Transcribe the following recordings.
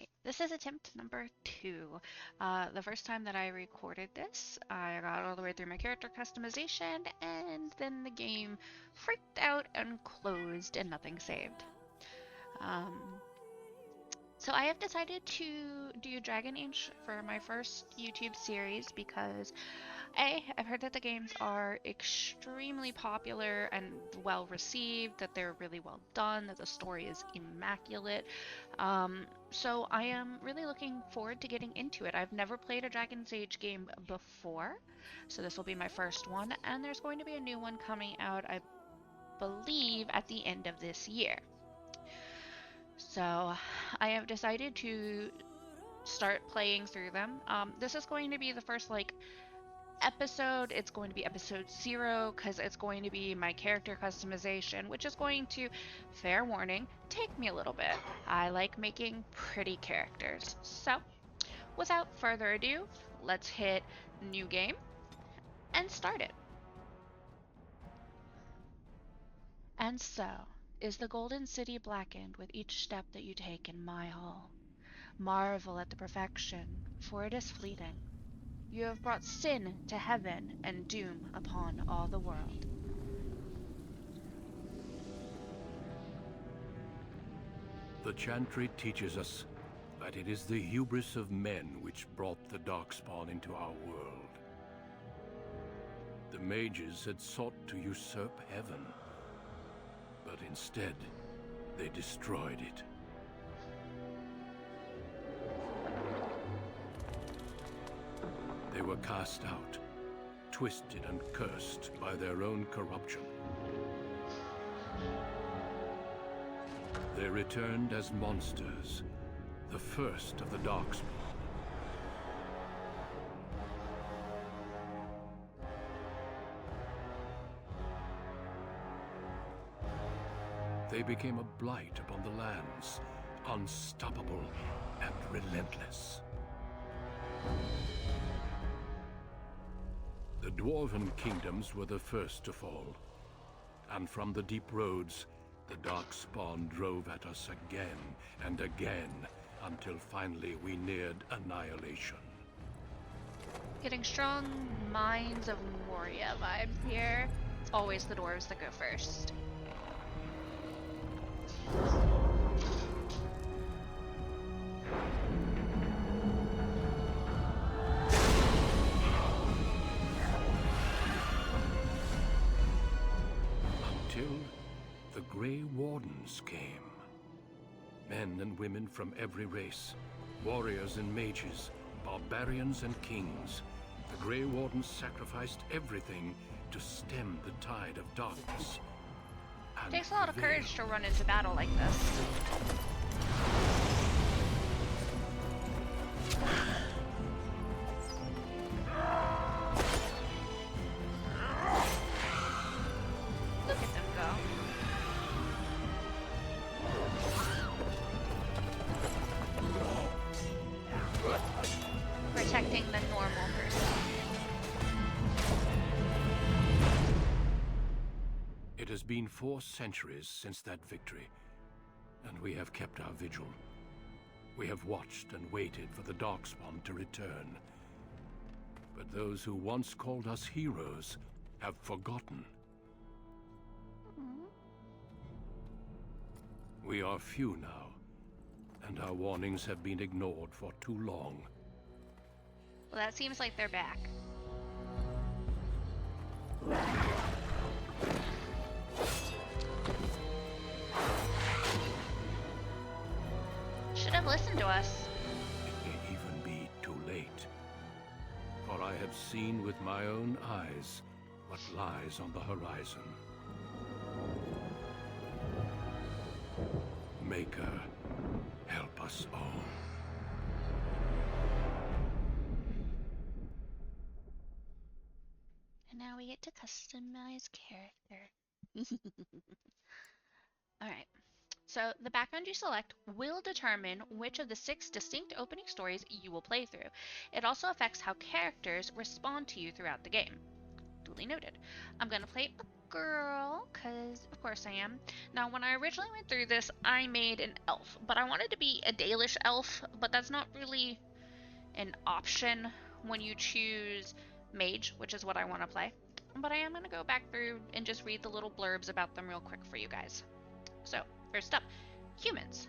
Alright, this is attempt number 2. The first time that I recorded this, I got all the way through my character customization, and then the game freaked out and closed, and nothing saved. So I have decided to do Dragon Age for my first YouTube series because I've heard that the games are extremely popular and well received, that they're really well done, that the story is immaculate. So I am really looking forward to getting into it. I've never played a Dragon's Age game before, so this will be my first one, and there's going to be a new one coming out, I believe, at the end of this year. So I have decided to start playing through them. This is going to be the first episode. It's going to be episode 0 because it's going to be my character customization, which is going to, fair warning, take me a little bit. I like making pretty characters. So without further ado, let's hit new game and start it. And so is the Golden City blackened with each step that you take in my hall. Marvel at the perfection, for it is fleeting. You have brought sin to heaven and doom upon all the world. The chantry teaches us that it is the hubris of men which brought the Darkspawn into our world. The mages had sought to usurp heaven, but instead, they destroyed it. They were cast out, twisted and cursed by their own corruption. They returned as monsters, the first of the Darkspawn. They became a blight upon the lands, unstoppable and relentless. The Dwarven kingdoms were the first to fall, and from the deep roads, the Darkspawn drove at us again and again, until finally we neared annihilation. Getting strong Minds of Moria vibes here. It's always the dwarves that go first. Until the Grey Wardens came. Men and women from every race, warriors and mages, barbarians and kings. The Grey Wardens sacrificed everything to stem the tide of darkness. It takes a lot of courage to run into battle like this. Look at them go. Protecting the normal person. It has been 4 centuries since that victory, and we have kept our vigil. We have watched and waited for the Darkspawn to return. But those who once called us heroes have forgotten. We are few now, and our warnings have been ignored for too long. Well, that seems like they're back. Should have listened to us. It may even be too late. For I have seen with my own eyes what lies on the horizon. Maker, help us all. And now we get to customize character. Alright. So the background you select will determine which of the 6 distinct opening stories you will play through. It also affects how characters respond to you throughout the game. Duly noted. I'm going to play a girl, because of course I am. Now, when I originally went through this, I made an elf, but I wanted to be a Dalish elf, but that's not really an option when you choose mage, which is what I want to play. But I am going to go back through and just read the little blurbs about them real quick for you guys. So, first up, humans.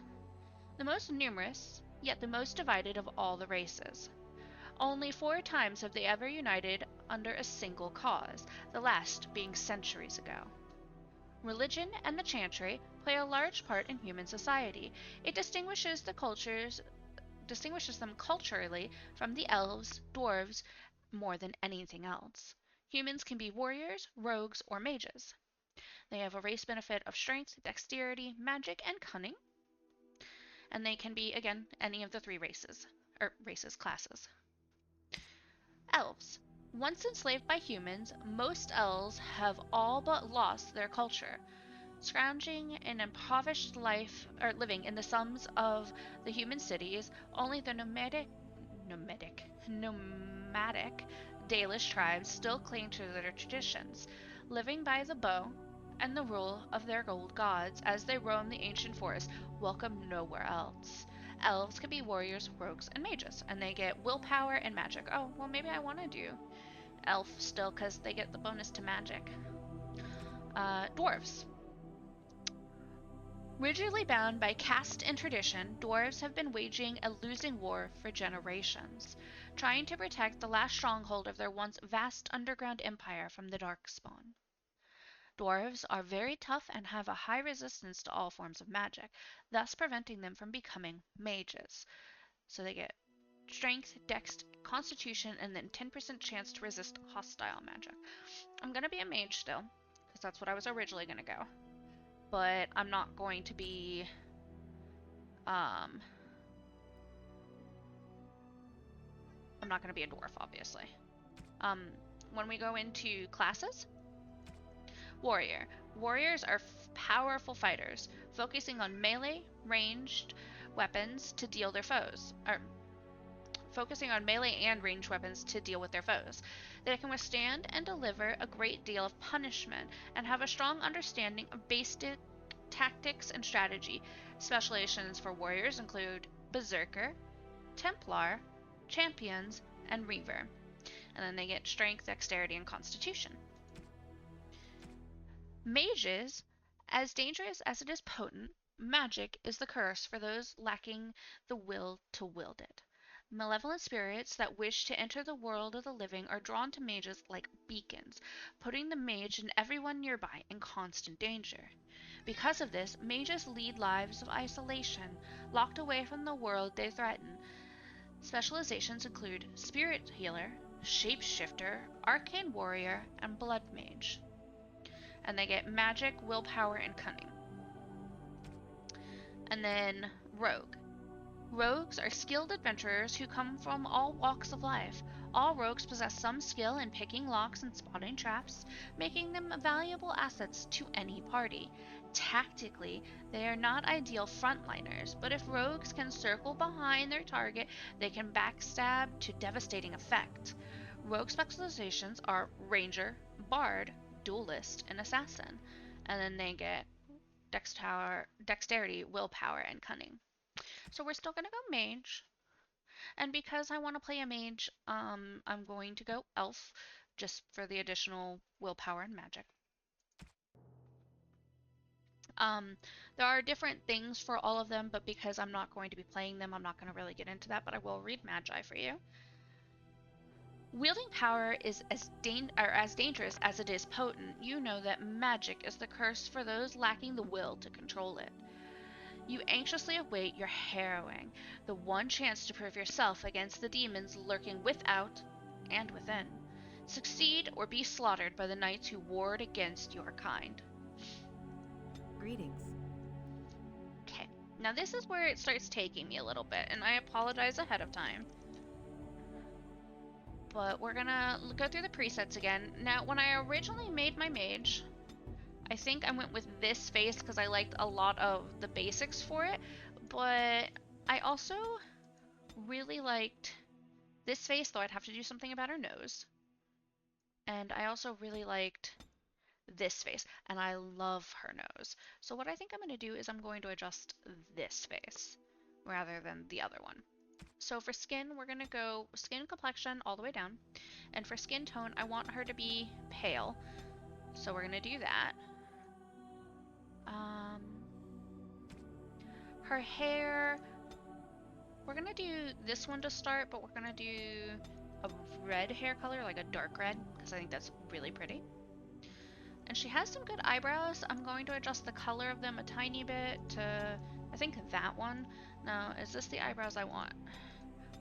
The most numerous, yet the most divided of all the races. Only 4 times have they ever united under a single cause, the last being centuries ago. Religion and the chantry play a large part in human society. It distinguishes them culturally from the elves, dwarves, more than anything else. Humans can be warriors, rogues, or mages. They have a race benefit of strength, dexterity, magic, and cunning. And they can be, again, any of the 3 classes. Elves. Once enslaved by humans, most elves have all but lost their culture, scrounging an impoverished life or living in the slums of the human cities. Only the nomadic Dalish tribes still cling to their traditions, living by the bow and the rule of their old gods as they roam the ancient forest, welcome nowhere else. Elves can be warriors, rogues, and mages, and they get willpower and magic. Oh, well, maybe I want to do elf still because they get the bonus to magic. Dwarves. Rigidly bound by caste and tradition, dwarves have been waging a losing war for generations, trying to protect the last stronghold of their once vast underground empire from the Darkspawn. Dwarves are very tough and have a high resistance to all forms of magic, thus preventing them from becoming mages. So they get strength, dex, constitution, and then 10% chance to resist hostile magic. I'm gonna be a mage still, because that's what I was originally gonna go. But I'm not going to be I'm not going to be a dwarf, obviously. When we go into classes, warrior. Warriors are powerful fighters, focusing on melee, ranged weapons to deal their foes. Or focusing on melee and ranged weapons to deal with their foes. They can withstand and deliver a great deal of punishment and have a strong understanding of basic tactics and strategy. Specializations for warriors include Berserker, Templar, Champions, and Reaver. And then they get Strength, Dexterity, and Constitution. Mages, as dangerous as it is potent, magic is the curse for those lacking the will to wield it. Malevolent spirits that wish to enter the world of the living are drawn to mages like beacons, putting the mage and everyone nearby in constant danger. Because of this, mages lead lives of isolation, locked away from the world they threaten. Specializations include Spirit Healer, Shapeshifter, Arcane Warrior, and Blood Mage. And they get Magic, Willpower, and Cunning. And then Rogue. Rogues are skilled adventurers who come from all walks of life. All rogues possess some skill in picking locks and spotting traps, making them valuable assets to any party. Tactically, they are not ideal frontliners, but if rogues can circle behind their target, they can backstab to devastating effect. Rogue specializations are Ranger, Bard, Duelist, and Assassin, and then they get Dexterity, Willpower, and Cunning. So we're still gonna go Mage, and because I want to play a Mage, I'm going to go Elf, just for the additional Willpower and Magic. There are different things for all of them, but because I'm not going to be playing them, I'm not going to really get into that, but I will read Magi for you. Wielding power is as dangerous as it is potent. You know that magic is the curse for those lacking the will to control it. You anxiously await your harrowing, the one chance to prove yourself against the demons lurking without and within. Succeed or be slaughtered by the knights who ward against your kind. Greetings. Okay, now this is where it starts taking me a little bit, and I apologize ahead of time. But we're gonna go through the presets again. Now, when I originally made my mage, I think I went with this face because I liked a lot of the basics for it, but I also really liked this face, though I'd have to do something about her nose. And I also really liked this face, and I love her nose. So what I think I'm going to do is I'm going to adjust this face rather than the other one. So for skin, we're going to go skin complexion all the way down. And for skin tone, I want her to be pale. So we're going to do that. Her hair, we're going to do this one to start, but we're going to do a red hair color, like a dark red, because I think that's really pretty. And she has some good eyebrows. I'm going to adjust the color of them a tiny bit to, I think, that one. Now, is this the eyebrows I want?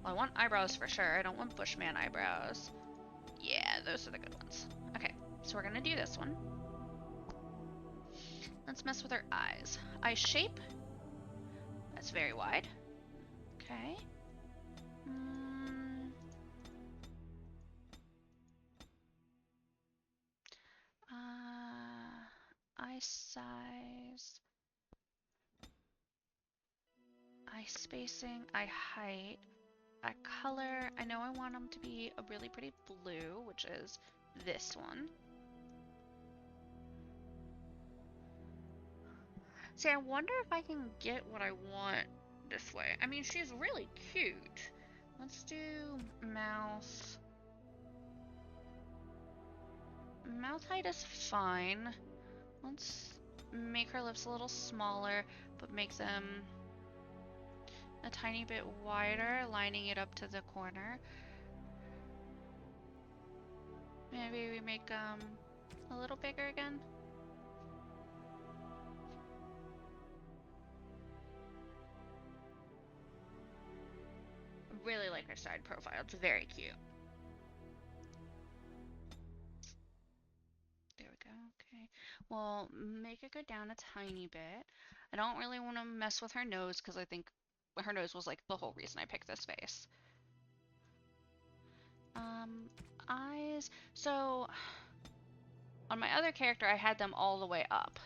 Well, I want eyebrows for sure. I don't want Bushman eyebrows. Yeah, those are the good ones. Okay, so we're gonna do this one. Let's mess with her eyes. Eye shape. That's very wide. Okay. Eye size. Eye spacing. Eye height. Eye color. I know I want them to be a really pretty blue, which is this one. See, I wonder if I can get what I want this way. I mean, she's really cute. Let's do mouth. Mouth height is fine. Let's make her lips a little smaller, but make them a tiny bit wider, lining it up to the corner. Maybe we make them a little bigger again. Really like her side profile. It's very cute. There we go. Okay. Well, make it go down a tiny bit. I don't really want to mess with her nose because I think her nose was like the whole reason I picked this face. Eyes. So on my other character, I had them all the way up,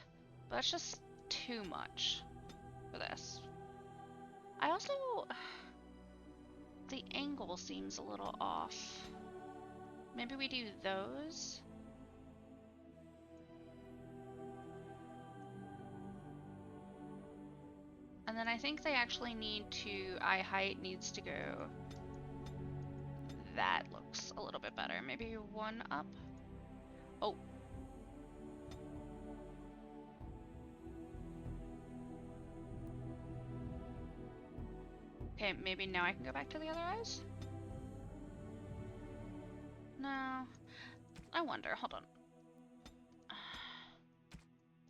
but that's just too much for this. I also, the angle seems a little off. Maybe we do those. And then I think they actually need to, eye height needs to go, that looks a little bit better. Maybe one up. Oh. Okay, maybe now I can go back to the other eyes? No. I wonder, hold on.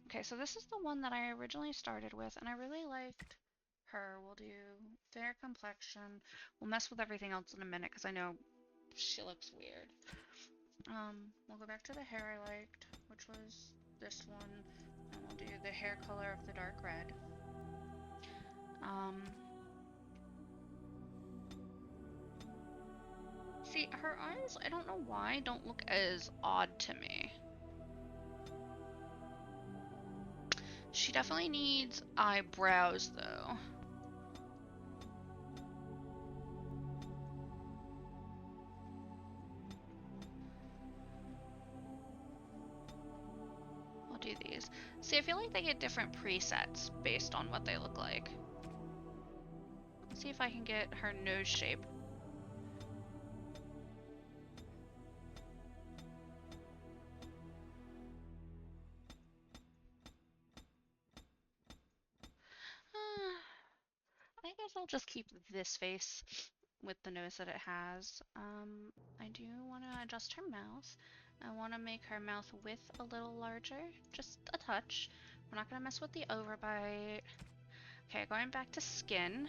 Okay, so this is the one that I originally started with, and I really liked her. We'll do fair complexion. We'll mess with everything else in a minute, because I know she looks weird. We'll go back to the hair I liked, which was this one, and we'll do the hair color of the dark red. See, her eyes, I don't know why, don't look as odd to me. She definitely needs eyebrows, though. We'll do these. See, I feel like they get different presets based on what they look like. Let's see if I can get her nose shape. I guess I'll just keep this face with the nose that it has. I do want to adjust her mouth. I want to make her mouth width a little larger, just a touch. We're not going to mess with the overbite. Okay, going back to skin.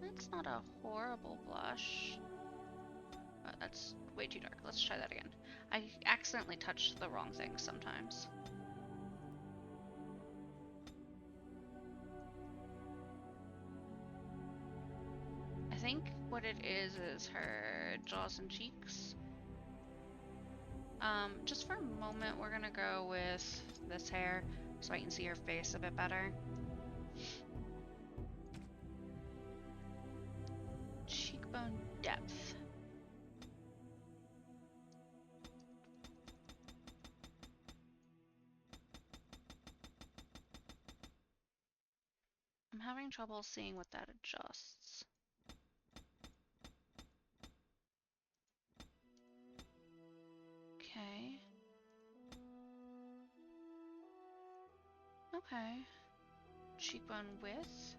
That's not a horrible blush. That's way too dark. Let's try that again. I accidentally touched the wrong thing sometimes. I think what it is her jaws and cheeks. Just for a moment, we're gonna go with this hair so I can see her face a bit better. Cheekbone depth. having trouble seeing what that adjusts. Okay. Okay. Cheekbone width.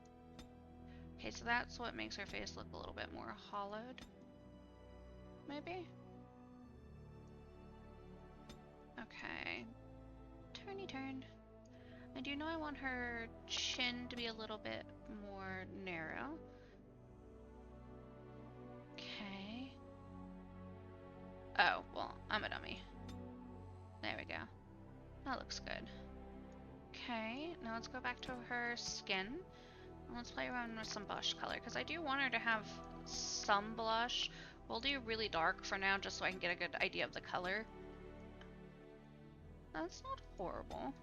Okay, so that's what makes her face look a little bit more hollowed. Maybe? Okay. Turny turn. I do know I want her chin to be a little bit more narrow. Okay. Oh, well, I'm a dummy. There we go. That looks good. Okay, now let's go back to her skin. And let's play around with some blush color, because I do want her to have some blush. We'll do really dark for now, just so I can get a good idea of the color. That's not horrible.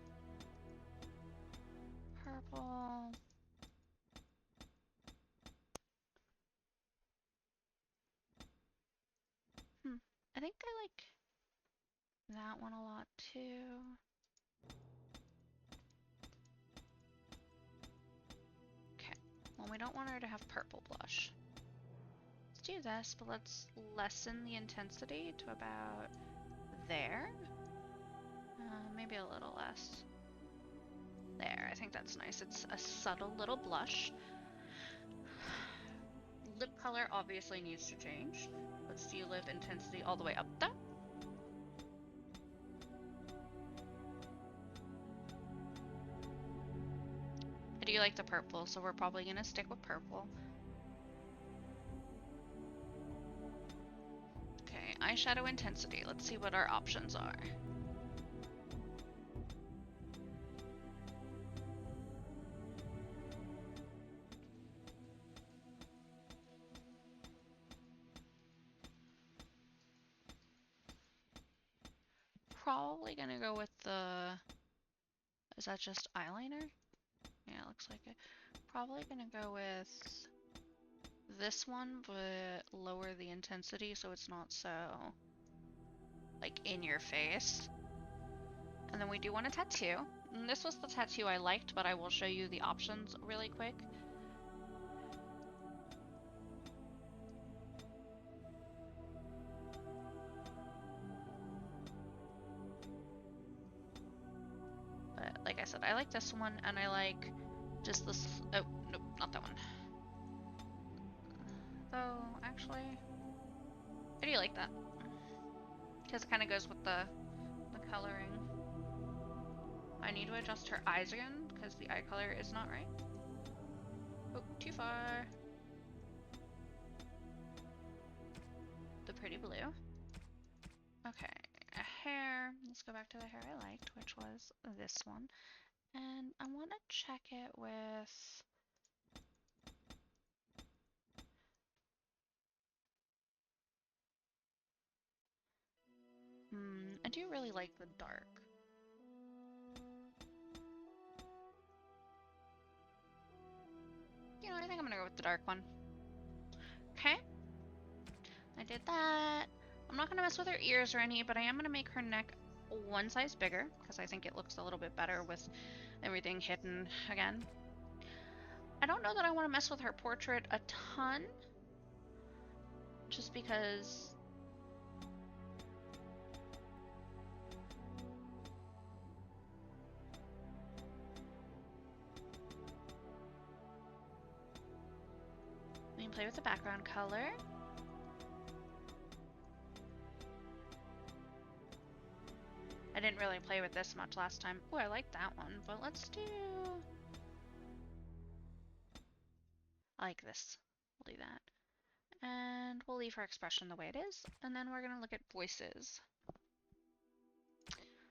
Purple. I think I like that one a lot too. Okay, well, we don't want her to have purple blush. Let's do this, but let's lessen the intensity to about there. Maybe a little less. There, I think that's nice. It's a subtle little blush. Lip color obviously needs to change. Let's do lip intensity all the way up there. I do like the purple, so we're probably gonna stick with purple. Okay, eyeshadow intensity. Let's see what our options are. Probably gonna go with the... Is that just eyeliner? Yeah, it looks like it. Probably gonna go with this one, but lower the intensity so it's not so, like, in your face. And then we do want a tattoo. And this was the tattoo I liked, but I will show you the options really quick. But like I said, I like this one, and I like just this... Oh, nope, not that one. Though, actually, I do like that. Because it kind of goes with the coloring. I need to adjust her eyes again, because the eye color is not right. Oh, too far. The pretty blue. Okay, a hair. Let's go back to the hair I liked, which was this one. And I want to check it with... I do really like the dark. You know, I think I'm gonna go with the dark one. Okay. I did that. I'm not gonna mess with her ears or any, but I am gonna make her neck one size bigger, because I think it looks a little bit better with everything hidden again. I don't know that I want to mess with her portrait a ton, just because... We can play with the background color. I didn't really play with this much last time. Oh, I like that one, but let's do... I like this. We'll do that. And we'll leave her expression the way it is, and then we're gonna look at voices.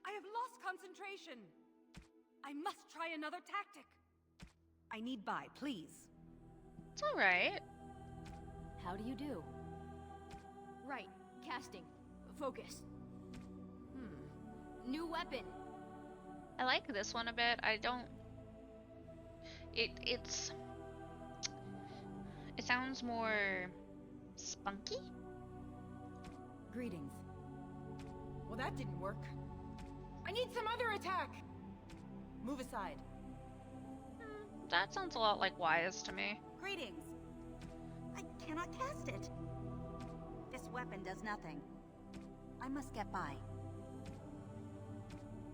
I have lost concentration. I must try another tactic. I need buy, please. It's alright. How do you do? Right. Casting. Focus. New weapon. I like this one a bit. I don't... It sounds more... spunky? Greetings. Well, that didn't work. I need some other attack! Move aside. That sounds a lot like Wise to me. Greetings. I cannot cast it. This weapon does nothing. I must get by.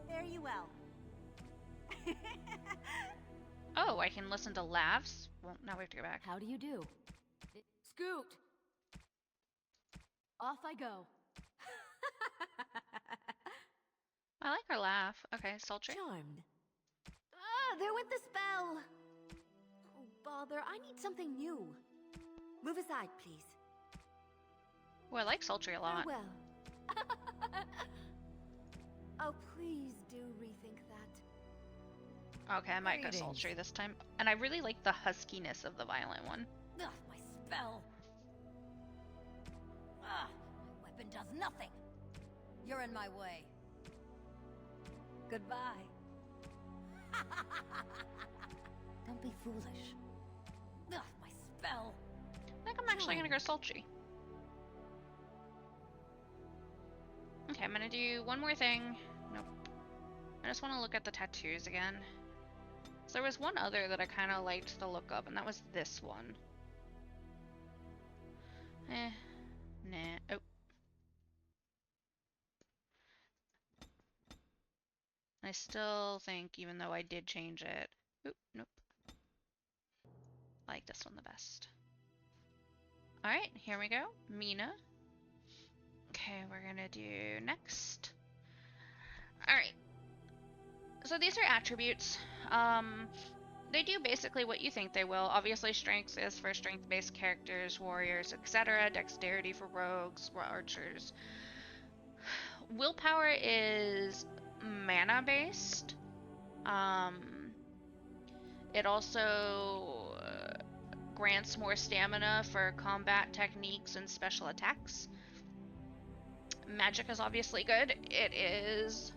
Fare you well. Oh, I can listen to laughs? Well, now we have to go back. How do you do? Scoot! Off I go. I like her laugh. Okay, sultry. Charmed. Ah, there went the spell! Oh, bother, I need something new. Move aside, please. Well, I like sultry a lot. Farewell. Oh, please do rethink that. Okay, I might go Greetings. sultry this time. And I really like the huskiness of the violent one. Ugh, my spell. Ah, my weapon does nothing. You're in my way. Goodbye. Don't be foolish. Ugh, my spell. I think I'm actually gonna go sultry. Okay, I'm gonna do one more thing. Nope. I just want to look at the tattoos again. So there was one other that I kind of liked the look of, and that was this one. Nah. Oh. I still think, even though I did change it. Oop, nope. I like this one the best. Alright, here we go. Meena. Okay, we're gonna do next. Alright. So these are attributes. They do basically what you think they will. Obviously, strength is for strength-based characters, warriors, etc. Dexterity for rogues, archers. Willpower is mana-based. It also grants more stamina for combat techniques and special attacks. Magic is obviously good. It is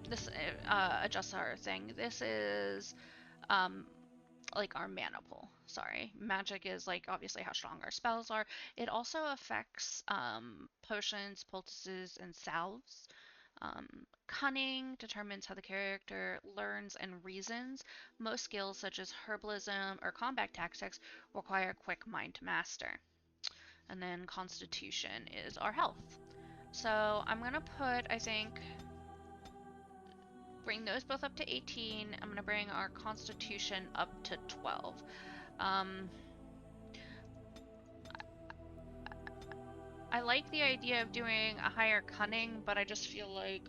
this adjusts our thing. This is like our mana pool. Sorry, magic is like obviously how strong our spells are. It also affects potions, poultices, and salves. Cunning determines how the character learns and reasons. Most skills, such as herbalism or combat tactics, require quick mind to master. And then constitution is our health. So I'm gonna put, I think, bring those both up to 18. I'm gonna bring our constitution up to 12. I like the idea of doing a higher cunning, but I just feel like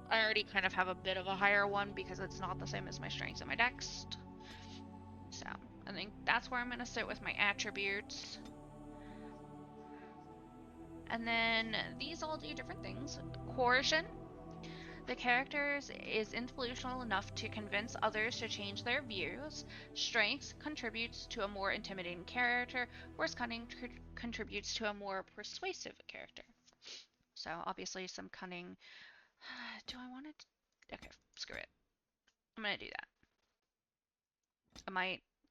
I already kind of have a bit of a higher one because it's not the same as my strength and my dex. So I think that's where I'm going to sit with my attributes. And then these all do different things. Coercion. The character is influential enough to convince others to change their views. Strength contributes to a more intimidating character, whereas cunning contributes to a more persuasive character. So obviously some cunning. Do I want it? Okay, screw it. I'm gonna do that.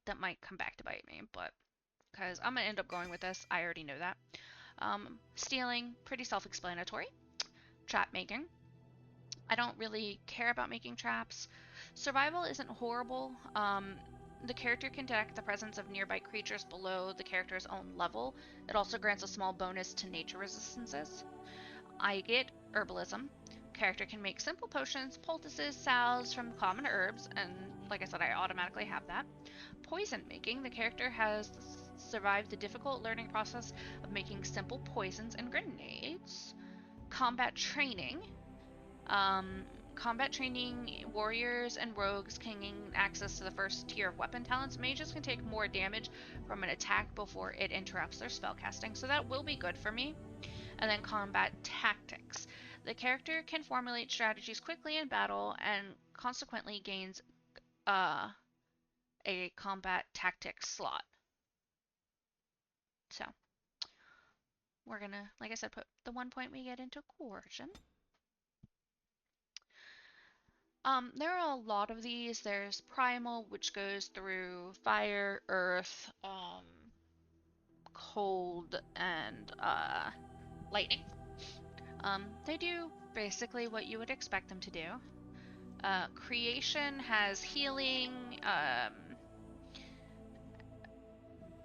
That might come back to bite me, but because I'm gonna end up going with this, I already know that. Stealing, pretty self-explanatory. Trap making. I don't really care about making traps. Survival isn't horrible. The character can detect the presence of nearby creatures below the character's own level. It also grants a small bonus to nature resistances. I get herbalism. Character can make simple potions, poultices, salves from common herbs, and like I said, I automatically have that. Poison making. The character has survived the difficult learning process of making simple poisons and grenades. Combat training. Combat training, warriors and rogues can gain access to the first tier of weapon talents. Mages can take more damage from an attack before it interrupts their spellcasting, so that will be good for me. And then combat tactics. The character can formulate strategies quickly in battle and consequently gains a combat tactics slot. So we're gonna, like I said, put the 1 point we get into coercion. There are a lot of these. There's primal, which goes through fire, earth, cold, and lightning. They do basically what you would expect them to do. Creation has healing,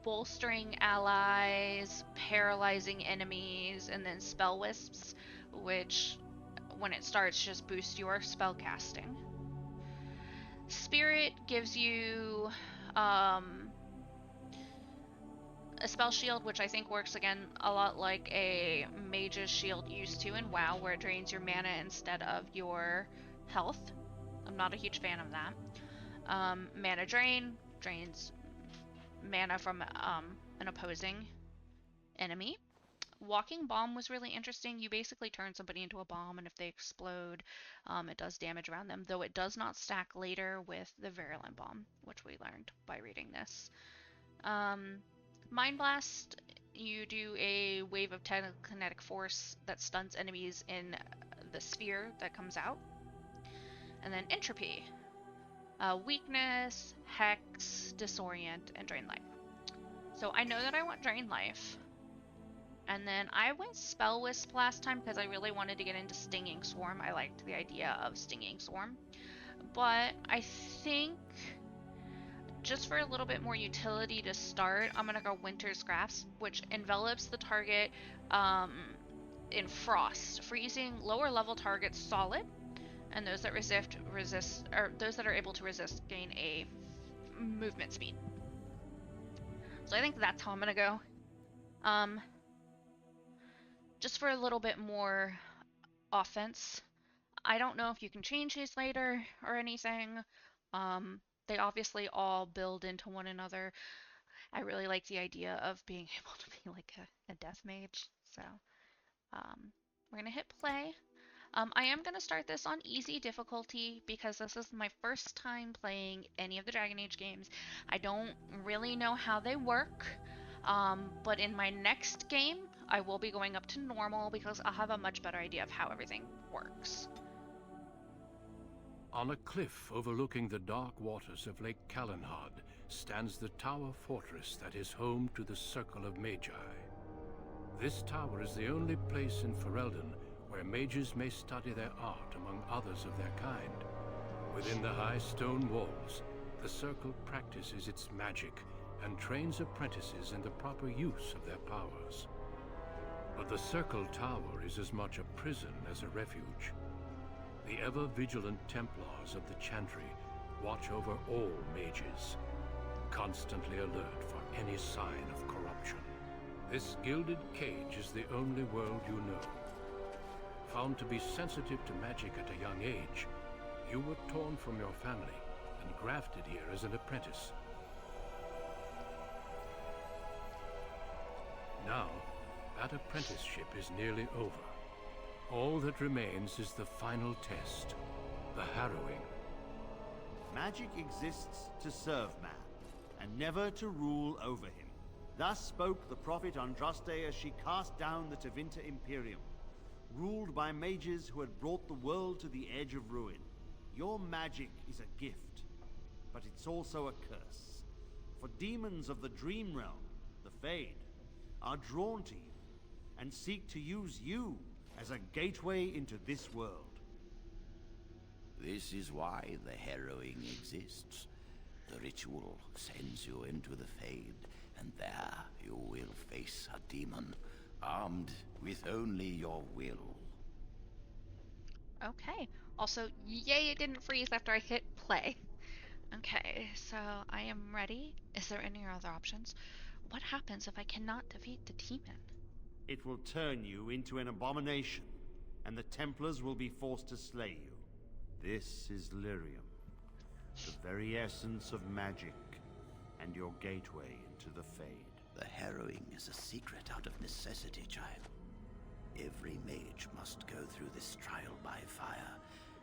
bolstering allies, paralyzing enemies, and then spell wisps, which when it starts just boosts your spell casting. Spirit gives you a spell shield, which I think works again a lot like a mage's shield used to in WoW, where it drains your mana instead of your health. I'm not a huge fan of that. Mana drain drains mana from an opposing enemy. Walking bomb was really interesting. You basically turn somebody into a bomb, and if they explode, it does damage around them, though it does not stack later with the virulent bomb, which we learned by reading this. Mind blast, you do a wave of telekinetic force that stuns enemies in the sphere that comes out. And then entropy, weakness, hex, disorient, and drain life. So I know that I want drain life. And then I went Spell Wisp last time because I really wanted to get into Stinging Swarm. I liked the idea of Stinging Swarm. But I think just for a little bit more utility to start, I'm going to go Winter's Grasp, which envelops the target in frost, freezing lower level targets solid, and those that those that are able to resist gain a movement speed. So I think that's how I'm going to go. Just for a little bit more offense. I don't know if you can change these later or anything. They obviously all build into one another. I really like the idea of being able to be like a death mage. So we're going to hit play. I am going to start this on easy difficulty because this is my first time playing any of the Dragon Age games. I don't really know how they work. But in my next game, I will be going up to normal because I'll have a much better idea of how everything works. On a cliff overlooking the dark waters of Lake Calenhad stands the tower fortress that is home to the Circle of Magi. This tower is the only place in Ferelden where mages may study their art among others of their kind. Within the high stone walls, the Circle practices its magic and trains apprentices in the proper use of their powers. But the Circle Tower is as much a prison as a refuge. The ever-vigilant Templars of the Chantry watch over all mages, constantly alert for any sign of corruption. This gilded cage is the only world you know. Found to be sensitive to magic at a young age, you were torn from your family and grafted here as an apprentice. Now, that apprenticeship is nearly over. All that remains is the final test, the harrowing. Magic exists to serve man, and never to rule over him. Thus spoke the prophet Andraste as she cast down the Tevinter Imperium, ruled by mages who had brought the world to the edge of ruin. Your magic is a gift, but it's also a curse. For demons of the Dream Realm, the Fade, are drawn to you, and seek to use you as a gateway into this world. This is why the harrowing exists. The ritual sends you into the Fade, and there you will face a demon, armed with only your will. Okay. Also, yay, it didn't freeze after I hit play. Okay, so I am ready. Is there any other options? What happens if I cannot defeat the demon? It will turn you into an abomination, and the Templars will be forced to slay you. This is Lyrium, the very essence of magic, and your gateway into the Fade. The harrowing is a secret out of necessity, child. Every mage must go through this trial by fire.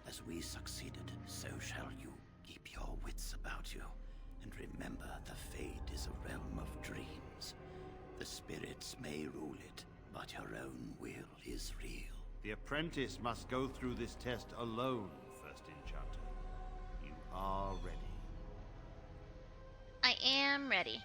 As we succeeded, so shall you. Keep your wits about you, and remember the Fade is a realm of dreams. The spirits may rule it, but your own will is real. The apprentice must go through this test alone, First Enchanter. You are ready. I am ready.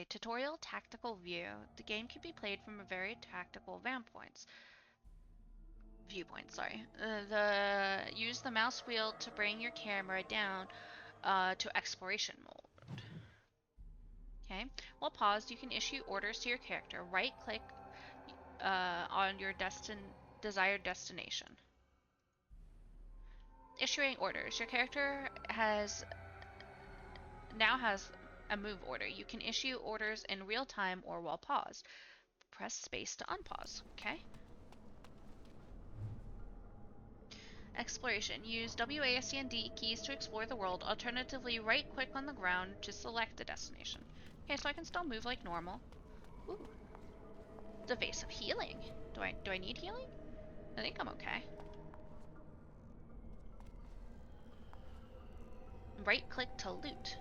tutorial tactical view. The game can be played from a very tactical viewpoint. Sorry. Use the mouse wheel to bring your camera down to exploration mode. Okay. While paused, you can issue orders to your character. Right-click on your desired destination. Issuing orders. Your character now has a move order. You can issue orders in real time or while paused. Press space to unpause. Okay. Exploration. Use WASD and D keys to explore the world. Alternatively, right-click on the ground to select the destination. Okay, so I can still move like normal. Ooh. The Vase of Healing. Do I need healing? I think I'm okay. Right-click to loot.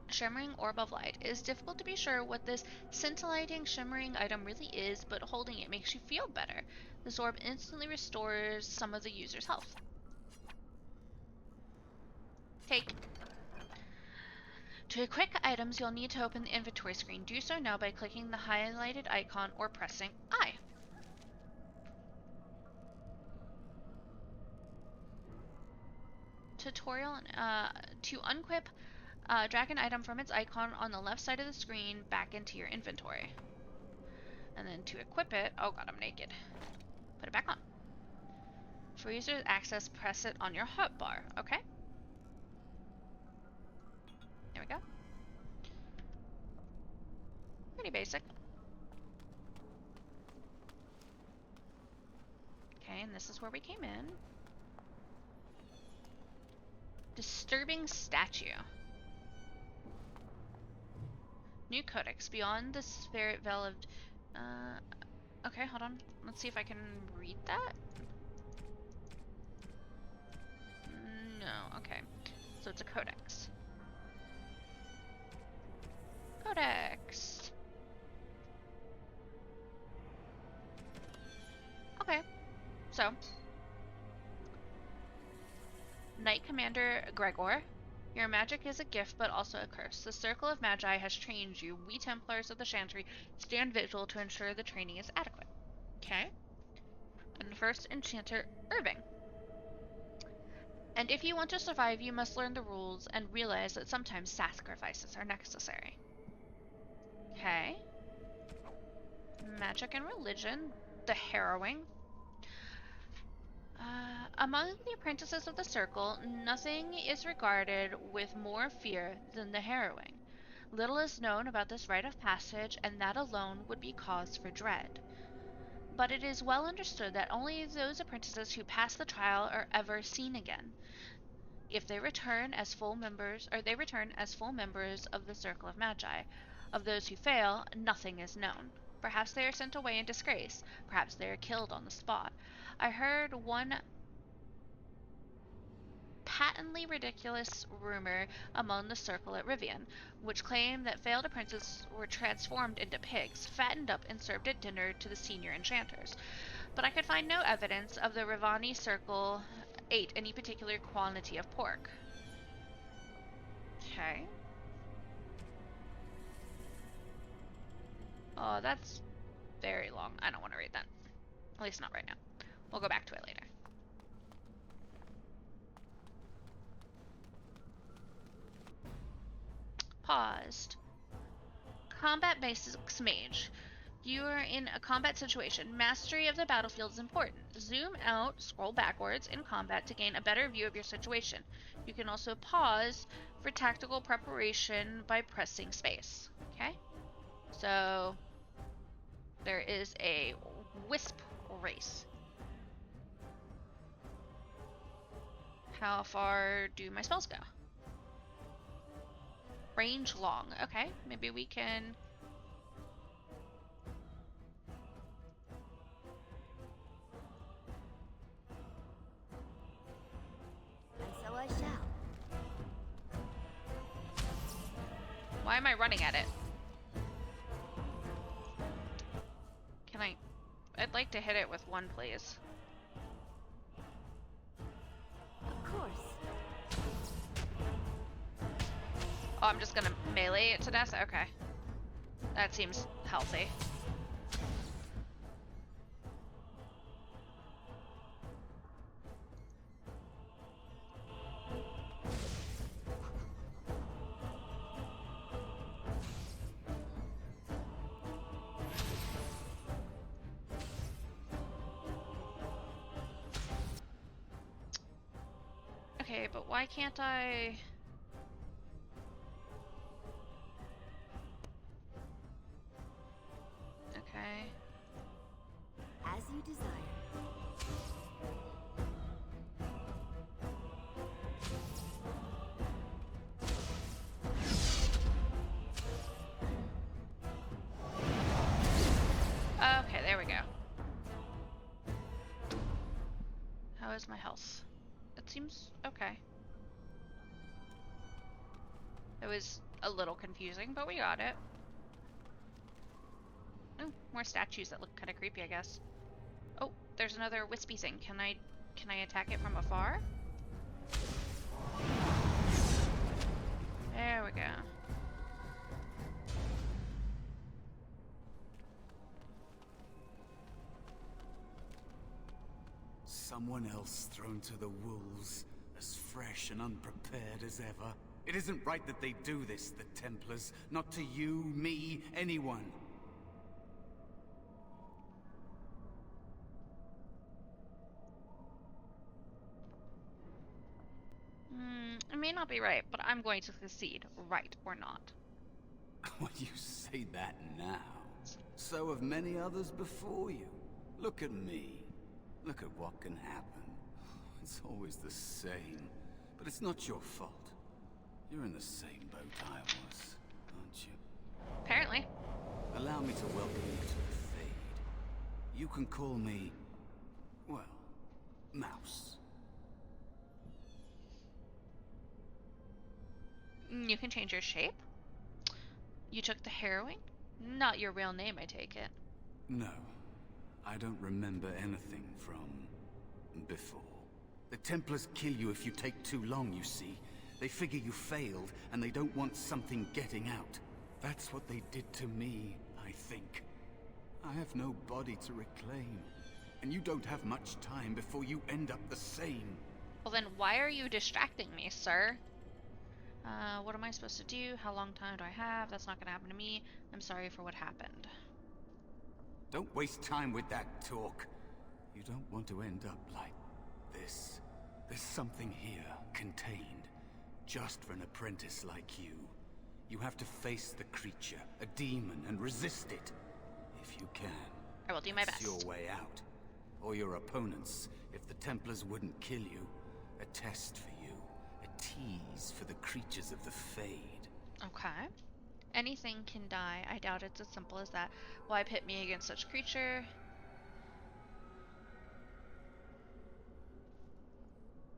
Shimmering Orb of Light. It is difficult to be sure what this scintillating, shimmering item really is, but holding it makes you feel better. This orb instantly restores some of the user's health. Take. To equip items, you'll need to open the inventory screen. Do so now by clicking the highlighted icon or pressing I. Tutorial. To unequip, drag an item from its icon on the left side of the screen back into your inventory. And then to equip it, oh god, I'm naked. Put it back on. For user access, press it on your hotbar. Okay. There we go. Pretty basic. Okay, and this is where we came in. Disturbing statue. New codex. Beyond the spirit veil of... okay, hold on. Let's see if I can read that. No, okay. So it's a codex. Codex. Okay. So. Knight Commander Gregor. Your magic is a gift, but also a curse. The Circle of Magi has trained you. We Templars of the Chantry stand vigil to ensure the training is adequate. Okay. And first Enchanter Irving. And if you want to survive, you must learn the rules and realize that sometimes sacrifices are necessary. Okay. Magic and Religion. The Harrowing. Among the apprentices of the Circle, nothing is regarded with more fear than the Harrowing. Little is known about this rite of passage, and that alone would be cause for dread. But it is well understood that only those apprentices who pass the trial are ever seen again. If they return as full members, of the Circle of Magi. Of those who fail, nothing is known. Perhaps they are sent away in disgrace. Perhaps they are killed on the spot. I heard one patently ridiculous rumor among the Circle at Rivian, which claimed that failed apprentices were transformed into pigs, fattened up and served at dinner to the senior enchanters. But I could find no evidence of the Rivani Circle ate any particular quantity of pork. Okay. Oh, that's very long. I don't want to read that. At least not right now. We'll go back to it later. Paused. Combat basics mage. You are in a combat situation. Mastery of the battlefield is important. Zoom out, scroll backwards in combat to gain a better view of your situation. You can also pause for tactical preparation by pressing space. Okay? So there is a wisp race. How far do my spells go? Range long. Okay, maybe we can... And so I shall. Why am I running at it? Can I... I'd like to hit it with one, please. Of course. I'm just gonna melee it to death? Okay. That seems healthy. Okay, but why can't I... Okay. As you desire. Okay, there we go. How is my health? It seems okay. It was a little confusing, but we got it. Oh, more statues that look kind of creepy, I guess. Oh, there's another wispy thing. Can I attack it from afar? There we go. Someone else thrown to the wolves, as fresh and unprepared as ever. It isn't right that they do this, the Templars. Not to you, me, anyone. It may not be right, but I'm going to concede, right or not. When you say that now, so have many others before you. Look at me. Look at what can happen. It's always the same. But it's not your fault. You're in the same boat I was, aren't you? Apparently. Allow me to welcome you to the Fade. You can call me, well, Mouse. You can change your shape? You took the harrowing? Not your real name, I take it. No. I don't remember anything from before. The Templars kill you if you take too long, you see. They figure you failed, and they don't want something getting out. That's what they did to me, I think. I have no body to reclaim, and you don't have much time before you end up the same. Well then, why are you distracting me, sir? What am I supposed to do? How long time do I have? That's not gonna happen to me. I'm sorry for what happened. Don't waste time with that talk. You don't want to end up like this. There's something here, contained, just for an apprentice like you. You have to face the creature, a demon, and resist it. If you can. I will do my best. It's your way out. Or your opponents, if the Templars wouldn't kill you. A test for you. A tease for the creatures of the Fade. Okay. Anything can die. I doubt it's as simple as that. Why pit me against such creature?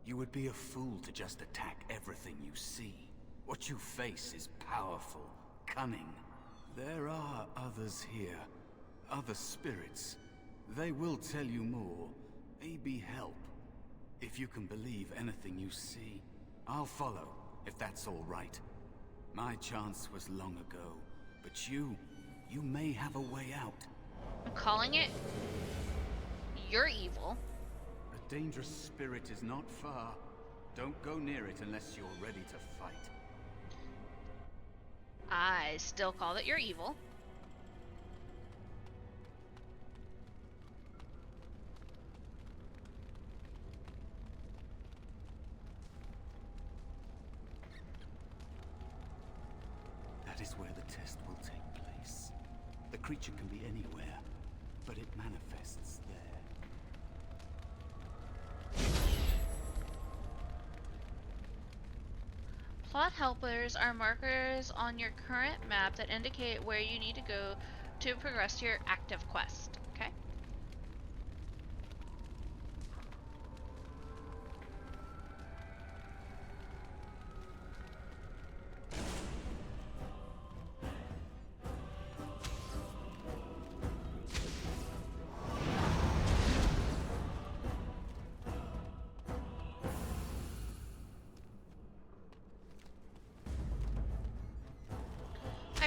You would be a fool to just attack everything you see. What you face is powerful, cunning. There are others here. Other spirits. They will tell you more. Maybe help. If you can believe anything you see, I'll follow, if that's all right. My chance was long ago, but you may have a way out. I'm calling it. You're evil. A dangerous spirit is not far. Don't go near it unless you're ready to fight. I still call it you're evil. That is where the test will take place. The creature can be anywhere, but it manifests there. Plot helpers are markers on your current map that indicate where you need to go to progress your active quest. Okay?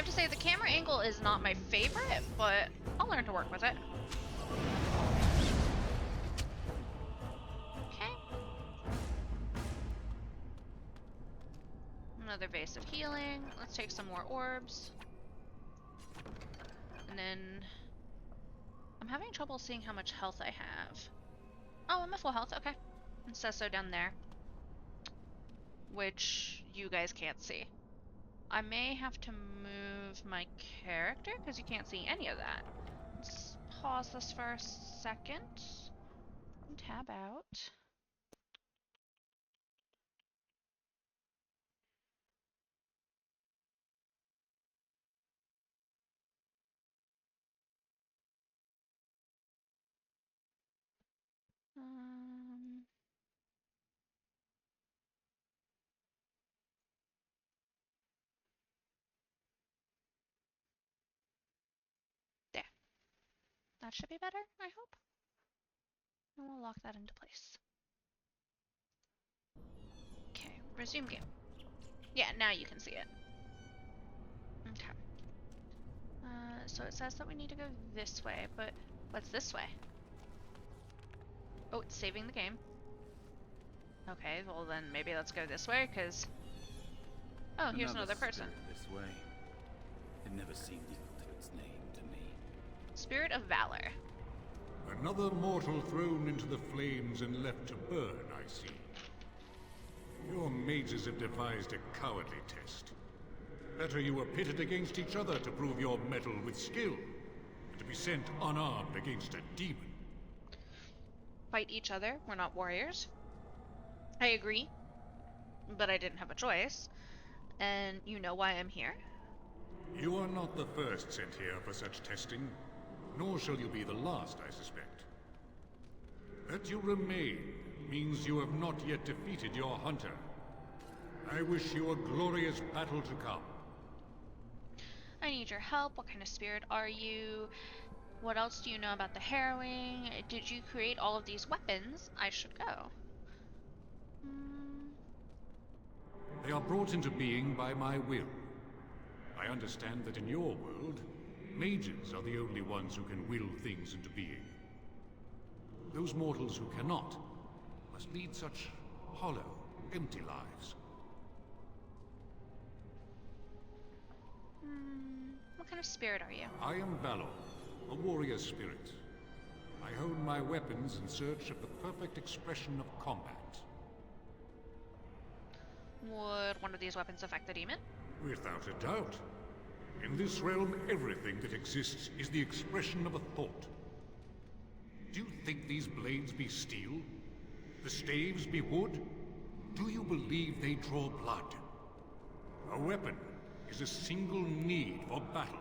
to say the camera angle is not my favorite, but I'll learn to work with it. Okay. Another vase of healing. Let's take some more orbs. And then I'm having trouble seeing how much health I have. Oh, I'm at full health. Okay. It says so down there, which you guys can't see. I may have to move my character because you can't see any of that. Let's pause this for a second. Tab out. There. That should be better, I hope. And we'll lock that into place. Okay, resume game. Yeah, now you can see it. Okay. So it says that we need to go this way, but what's this way? Oh, it's saving the game. Okay, well then maybe let's go this way, because... Oh, here's another person. This way. It never seemed equal to its name to me. Spirit of Valor. Another mortal thrown into the flames and left to burn, I see. Your mages have devised a cowardly test. Better you were pitted against each other to prove your mettle with skill, than to be sent unarmed against a demon. Fight each other, we're not warriors. I agree, but I didn't have a choice. And you know why I'm here? You are not the first sent here for such testing, nor shall you be the last, I suspect. That you remain means you have not yet defeated your hunter. I wish you a glorious battle to come. I need your help. What kind of spirit are you? What else do you know about the harrowing? Did you create all of these weapons? I should go. They are brought into being by my will. I understand that in your world, mages are the only ones who can will things into being. Those mortals who cannot must lead such hollow, empty lives. What kind of spirit are you? I am Valor, a warrior spirit. I hone my weapons in search of the perfect expression of combat. Would one of these weapons affect the demon? Without a doubt. In this realm, everything that exists is the expression of a thought. Do you think these blades be steel? The staves be wood? Do you believe they draw blood? A weapon is a single need for battle,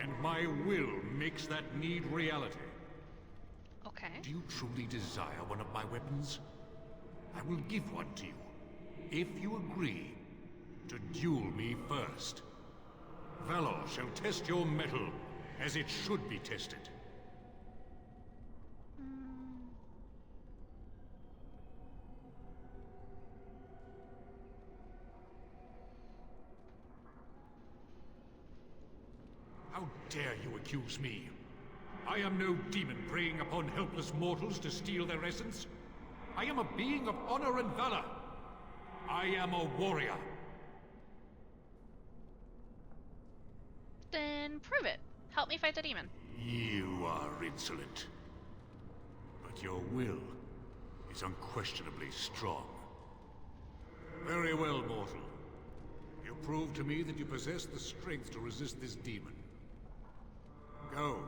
and my will makes that need reality. Okay. Do you truly desire one of my weapons? I will give one to you, if you agree to duel me first. Valor shall test your mettle as it should be tested. How dare you accuse me? I am no demon preying upon helpless mortals to steal their essence. I am a being of honor and valor. I am a warrior. Then prove it. Help me fight the demon. You are insolent. But your will is unquestionably strong. Very well, mortal. You prove to me that you possess the strength to resist this demon. Go.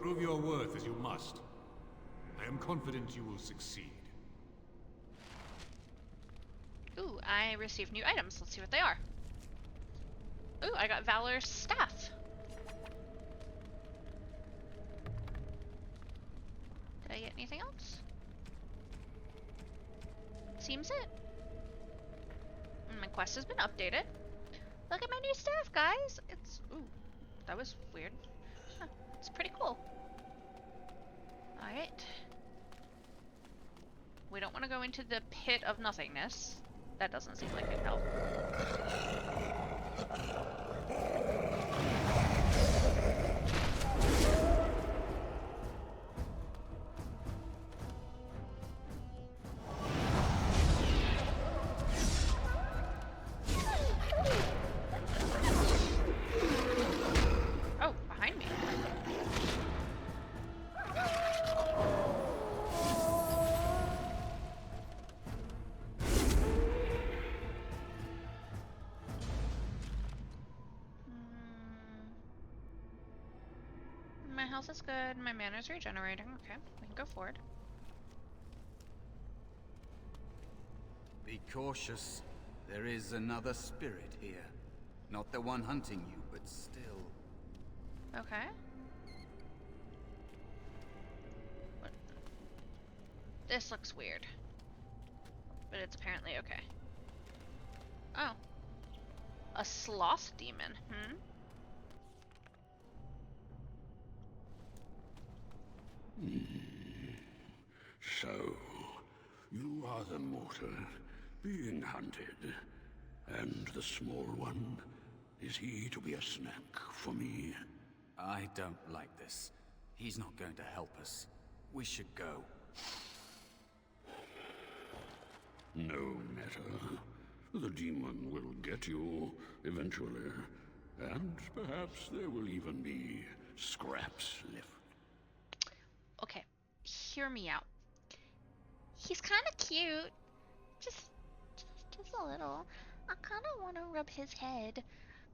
Prove your worth as you must. I am confident you will succeed. Ooh, I received new items. Let's see what they are. Ooh, I got Valor's staff. Did I get anything else? Seems it. And my quest has been updated. Look at my new staff, guys. It's... Ooh, that was weird. Huh, it's pretty cool. Alright. We don't want to go into the pit of nothingness. That doesn't seem like it'd help. health is good. My mana's regenerating. Okay, we can go forward. Be cautious. There is another spirit here. Not the one hunting you, but still. Okay. What? This looks weird. But it's apparently okay. Oh. A sloth demon, So, you are the mortal being hunted. And the small one, is he to be a snack for me? I don't like this. He's not going to help us. We should go. No matter. The demon will get you eventually. And perhaps there will even be scraps left. Okay, hear me out. He's kind of cute. Just a little. I kind of want to rub his head.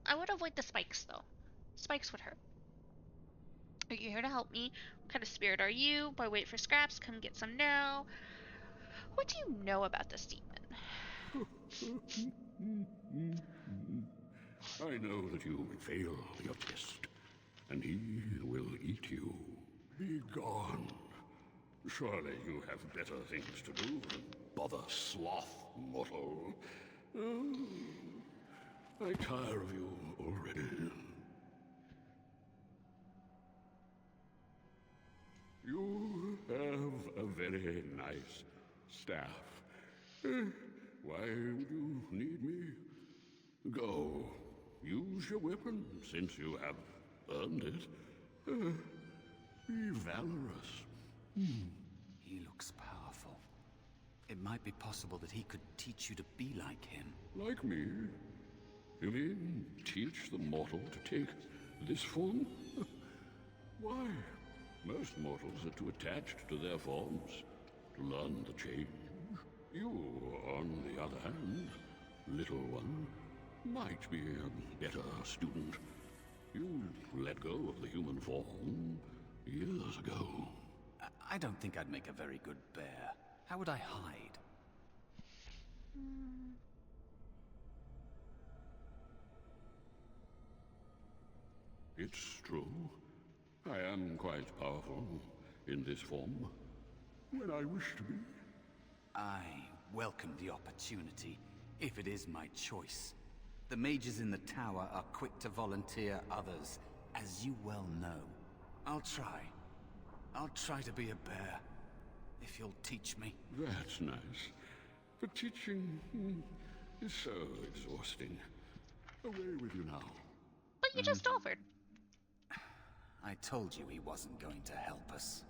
I would avoid the spikes, though. Spikes would hurt. Are you here to help me? What kind of spirit are you? Boy, wait for scraps. Come get some now. What do you know about this demon? I know that you will fail your test, and he will eat you. Be gone. Surely you have better things to do than bother sloth, mortal. Oh, I tire of you already. You have a very nice staff. Why would you need me? Go. Use your weapon, since you have earned it. Be valorous. He looks powerful. It might be possible that he could teach you to be like him. Like me? You mean teach the mortal to take this form? Why? Most mortals are too attached to their forms to learn the change. You, on the other hand, little one, might be a better student. You let go of the human form years ago. I don't think I'd make a very good bear. How would I hide? It's true. I am quite powerful in this form when I wish to be. I welcome the opportunity, if it is my choice. The mages in the tower are quick to volunteer others, as you well know. I'll try. I'll try to be a bear, if you'll teach me. That's nice. But teaching is so exhausting. Away with you now. But you just offered. I told you he wasn't going to help us.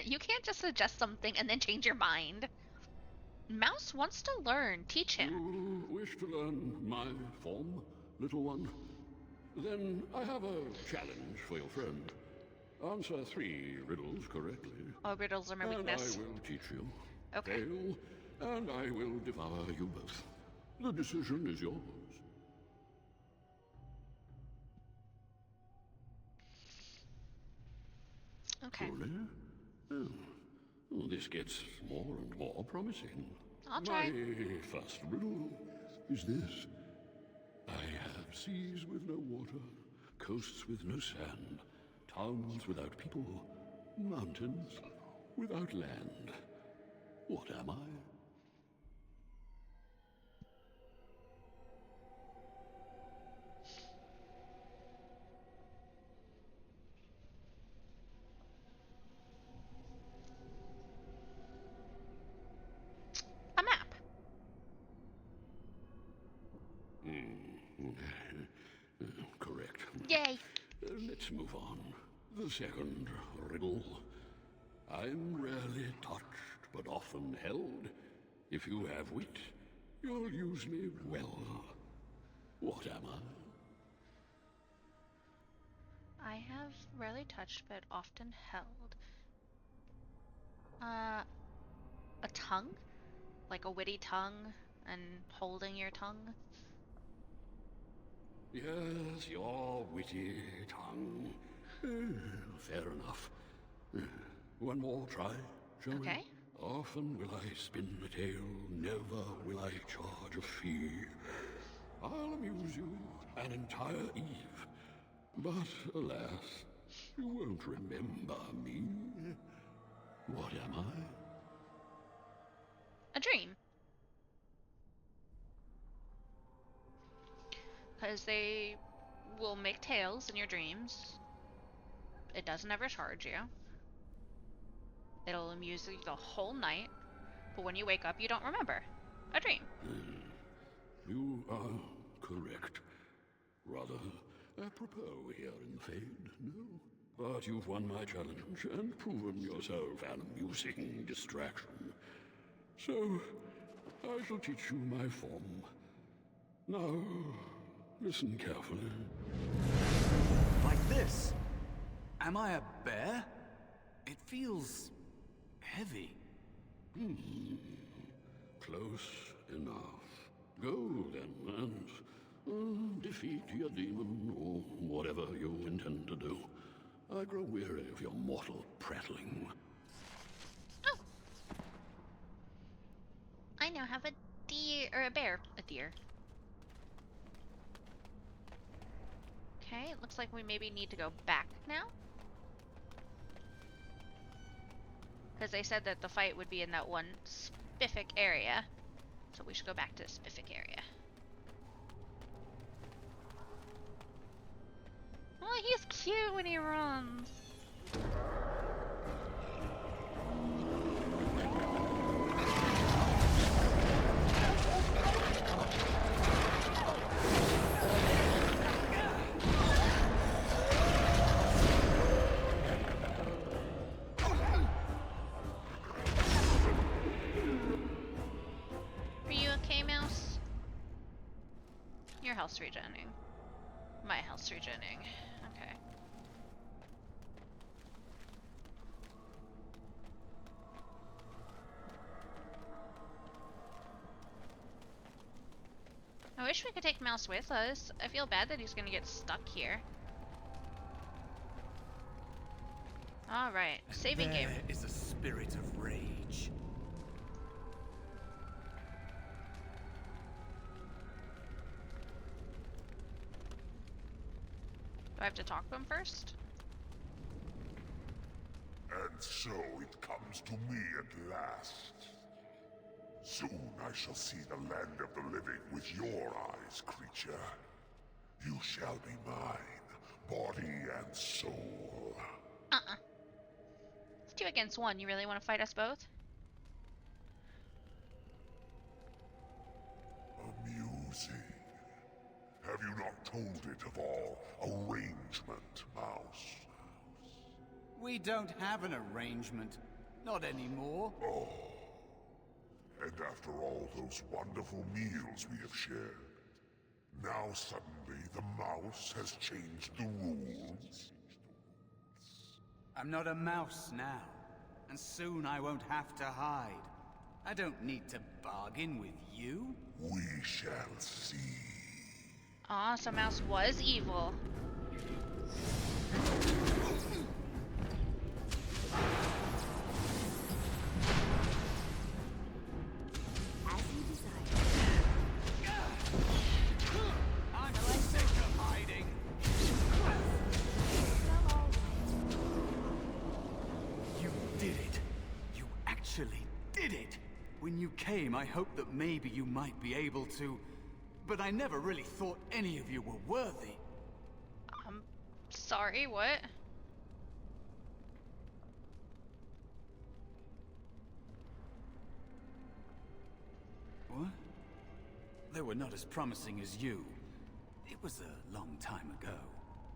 You can't just suggest something and then change your mind. Mouse wants to learn. Teach him. You wish to learn my form, little one? Then I have a challenge for your friend. Answer 3 riddles correctly. Oh, riddles are my weakness. And I will teach you. Okay. Fail, and I will devour you both. The decision is yours. Okay. Truly? Oh. Oh, this gets more and more promising. I'll try. My first riddle is this. I have seas with no water, coasts with no sand, towns without people, mountains without land. What am I? A map. Correct. Yay. Let's move on. The second riddle. I'm rarely touched, but often held. If you have wit, you'll use me well. What am I? I have rarely touched but often held. A tongue? Like a witty tongue? and holding your tongue. Yes, your witty tongue. Fair enough. One more try, shall we? Okay. Often will I spin a tale, never will I charge a fee. I'll amuse you an entire eve, but alas, you won't remember me. What am I? A dream. Because they will make tales in your dreams. It doesn't ever charge you. It'll amuse you the whole night, but when you wake up, you don't remember. A dream. You are correct. Rather apropos here in the Fade, no? But you've won my challenge and proven yourself an amusing distraction. So, I shall teach you my form. Now, listen carefully. Like this? Am I a bear? It feels heavy. Close enough. Go then, and defeat your demon, or whatever you intend to do. I grow weary of your mortal prattling. Oh! I now have a deer, or a bear. A deer. Okay, it looks like we maybe need to go back now. Because they said that the fight would be in that one specific area. So we should go back to the specific area. Oh, he's cute when he runs. Are you okay, Mouse? Your health's regenerating. My health's regenerating. Okay. I wish we could take Mouse with us. I feel bad that he's gonna get stuck here. Alright, saving game. There is a spirit of rage. Do I have to talk to him first? And so it comes to me at last. Soon I shall see the land of the living with your eyes, creature. You shall be mine, body and soul. Uh-uh. It's 2 against 1. You really want to fight us both? Amusing. Have you not told it of all arrangement, Mouse? We don't have an arrangement. Not anymore. Oh. And after all those wonderful meals we have shared, now suddenly the mouse has changed the rules? I'm not a mouse now, and soon I won't have to hide. I don't need to bargain with you. We shall see. Aw, so Mouse was evil. As you desire. I'm sick of hiding. Well, all right. You did it. You actually did it. When you came, I hoped that maybe you might be able to, but I never really thought any of you were worthy. Sorry, what? What? They were not as promising as you. It was a long time ago.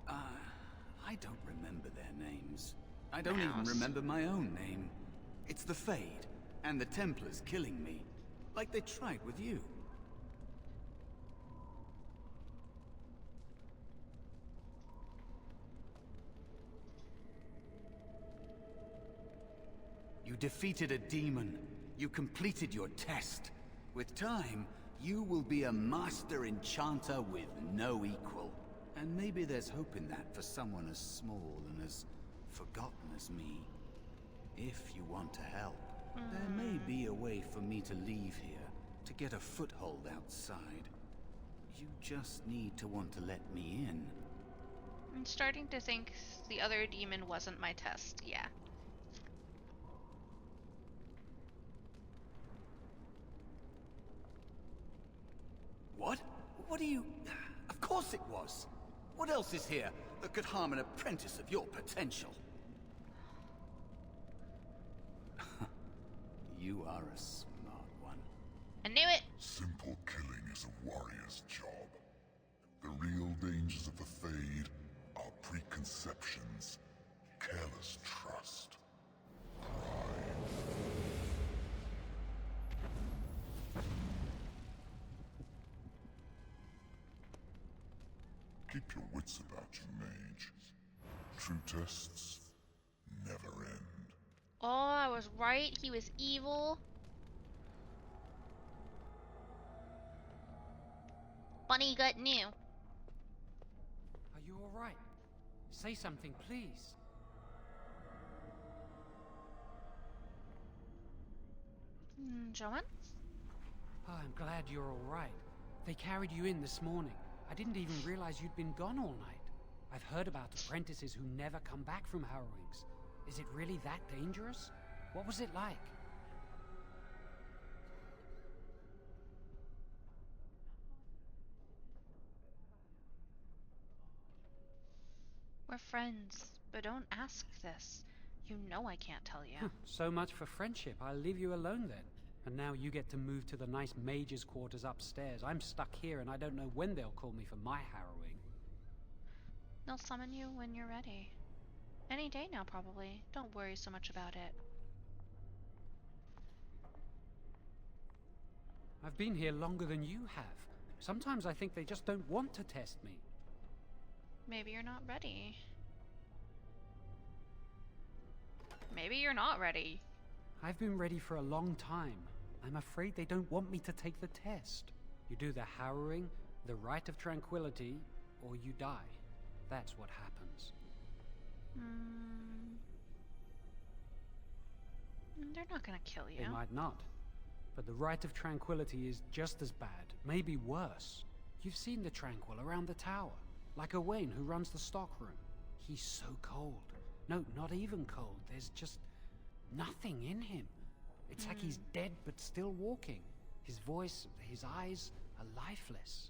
I don't remember their names. I don't even Mouse. remember my own name. It's the Fade, and the Templars killing me, like they tried with you. You defeated a demon. You completed your test. With time, you will be a master enchanter with no equal. And maybe there's hope in that for someone as small and as forgotten as me. If you want to help, there may be a way for me to leave here, to get a foothold outside. You just need to want to let me in. I'm starting to think the other demon wasn't my test. Yeah. What? What do you... Of course it was! What else is here that could harm an apprentice of your potential? You are a smart one. I knew it! Simple killing is a warrior's job. The real dangers of the Fade are preconceptions, careless trust, pride. Keep your wits about you, mage. True tests never end. Oh, I was right. He was evil. Bunny gut knew. Are you alright? Say something, please. Joan? Oh, I'm glad you're alright. They carried you in this morning. I didn't even realize you'd been gone all night. I've heard about apprentices who never come back from harrowings. Is it really that dangerous? What was it like? We're friends, but don't ask this. You know I can't tell you. So much for friendship. I'll leave you alone then. And now you get to move to the nice mage's quarters upstairs. I'm stuck here and I don't know when they'll call me for my harrowing. They'll summon you when you're ready. Any day now, probably. Don't worry so much about it. I've been here longer than you have. Sometimes I think they just don't want to test me. Maybe you're not ready. Maybe you're not ready. I've been ready for a long time. I'm afraid they don't want me to take the test. You do the harrowing, the rite of tranquility, or you die. That's what happens. They're not gonna kill you. They might not. But the rite of tranquility is just as bad, maybe worse. You've seen the Tranquil around the tower. Like Owain, who runs the stockroom. He's so cold. No, not even cold. There's just nothing in him. It's like he's dead but still walking. His voice, his eyes are lifeless.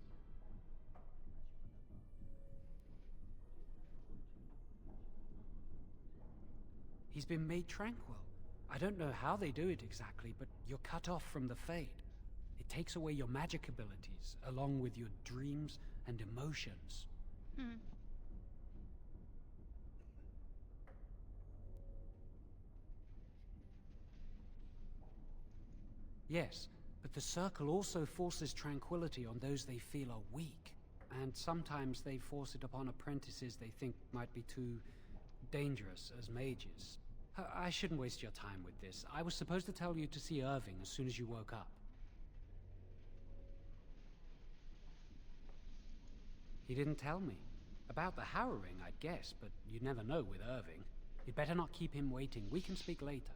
He's been made tranquil. I don't know how they do it exactly, but you're cut off from the Fade. It takes away your magic abilities, along with your dreams and emotions. Yes, but the Circle also forces tranquility on those they feel are weak. And sometimes they force it upon apprentices they think might be too dangerous as mages. I shouldn't waste your time with this. I was supposed to tell you to see Irving as soon as you woke up. He didn't tell me. About the harrowing, I'd guess, but you'd never know with Irving. You'd better not keep him waiting. We can speak later.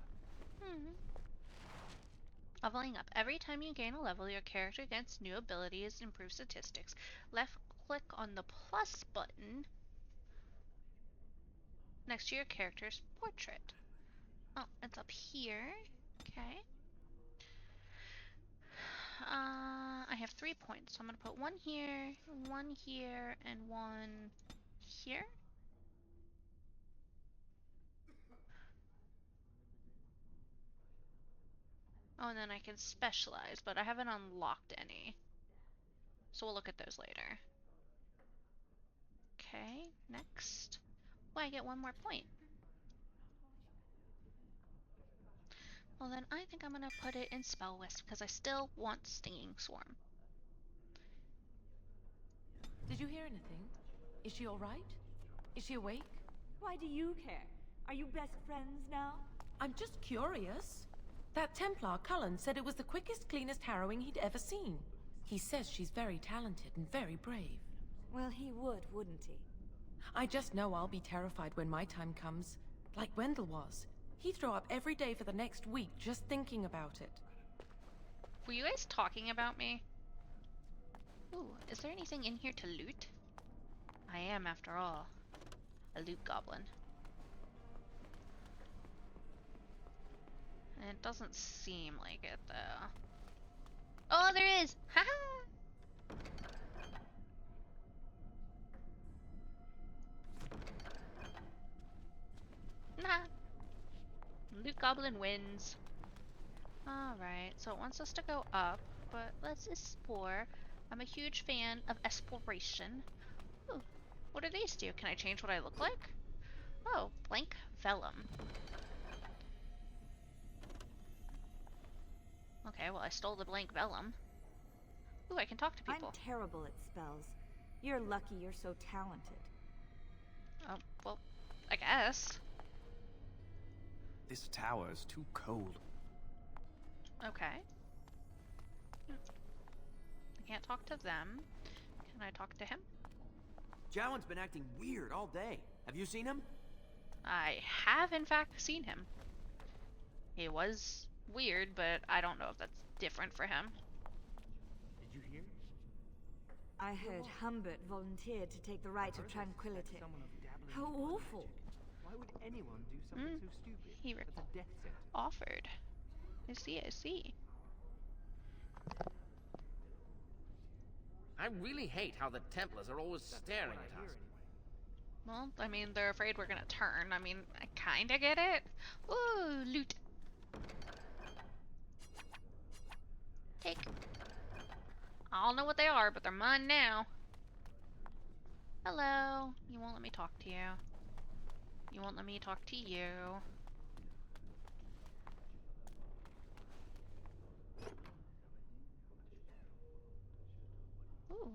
Leveling up. Every time you gain a level, your character gets new abilities and improves statistics. Left click on the plus button next to your character's portrait. Oh, it's up here. Okay. I have 3 points, so I'm gonna put one here, and one here. Oh, and then I can specialize, but I haven't unlocked any. So we'll look at those later. Okay, next. Oh, I get 1 more point. Well then, I think I'm gonna put it in Spell Wisp, because I still want Stinging Swarm. Did you hear anything? Is she alright? Is she awake? Why do you care? Are you best friends now? I'm just curious. That Templar, Cullen, said it was the quickest, cleanest harrowing he'd ever seen. He says she's very talented and very brave. Well, he would, wouldn't he? I just know I'll be terrified when my time comes. Like Wendell was. He'd throw up every day for the next week just thinking about it. Were you guys talking about me? Ooh, is there anything in here to loot? I am, after all, a loot goblin. It doesn't seem like it, though. Oh, there is! Haha! Nah. Loot goblin wins. Alright, so it wants us to go up, but let's explore. I'm a huge fan of exploration. Ooh, what do these do? Can I change what I look like? Oh, blank vellum. Okay, well I stole the blank vellum. Ooh, I can talk to people. I'm terrible at spells. You're lucky you're so talented. Oh, well, I guess. This tower is too cold. Okay. I can't talk to them. Can I talk to him? Jowan's been acting weird all day. Have you seen him? I have, in fact, seen him. He was weird, but I don't know if that's different for him. Did you hear? I heard Humbert volunteered to take the Rite of Tranquility. How awful! Why would anyone do something so stupid? He That's a death sentence. offered. I see, I see. I really hate how the Templars are always staring at us. Well, I mean, they're afraid we're gonna turn. I mean, I kinda get it. Ooh, loot. Take. I don't know what they are, but they're mine now. Hello. You won't let me talk to you. You won't let me talk to you. Ooh.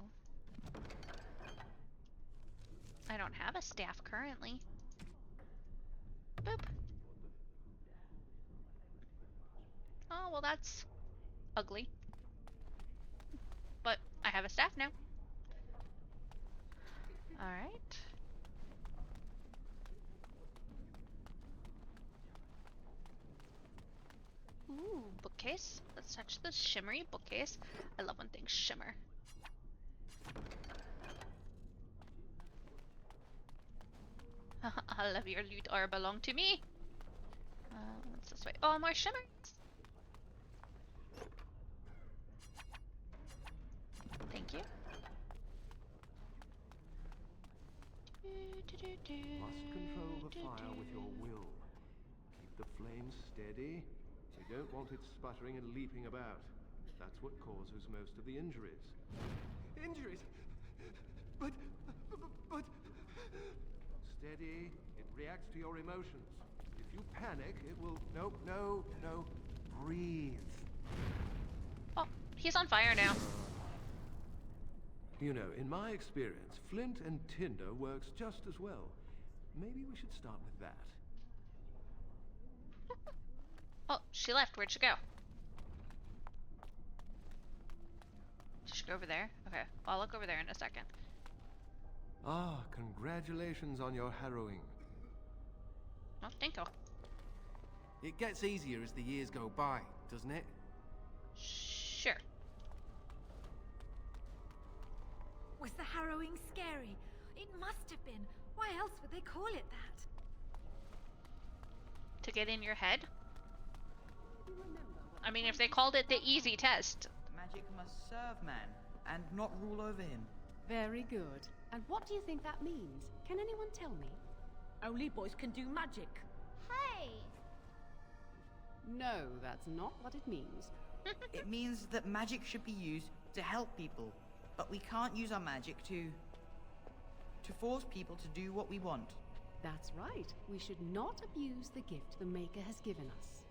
I don't have a staff currently. Boop. Oh, well that's ugly. But I have a staff now. Alright. Ooh, bookcase. Let's touch the shimmery bookcase. I love when things shimmer. All of your loot are belong to me. What's this way? Oh, more shimmers. Thank you. Must control the fire with your will. Keep the flame steady. You don't want it sputtering and leaping about. That's what causes most of the injuries. Injuries? But... Steady. It reacts to your emotions. If you panic, it will... No. Breathe. Oh, he's on fire now. You know, in my experience, flint and tinder works just as well. Maybe we should start with that. Oh, she left. Where'd she go? Did she go over there? Okay, I'll look over there in a second. Ah, congratulations on your harrowing. Oh, thank you. It gets easier as the years go by, doesn't it? Sure. Was the harrowing scary? It must have been. Why else would they call it that? To get in your head? I mean, if they called it the easy test. Magic must serve man, and not rule over him. Very good. And what do you think that means? Can anyone tell me? Only boys can do magic. Hey! No, that's not what it means. It means that magic should be used to help people, but we can't use our magic to force people to do what we want. That's right. We should not abuse the gift the Maker has given us.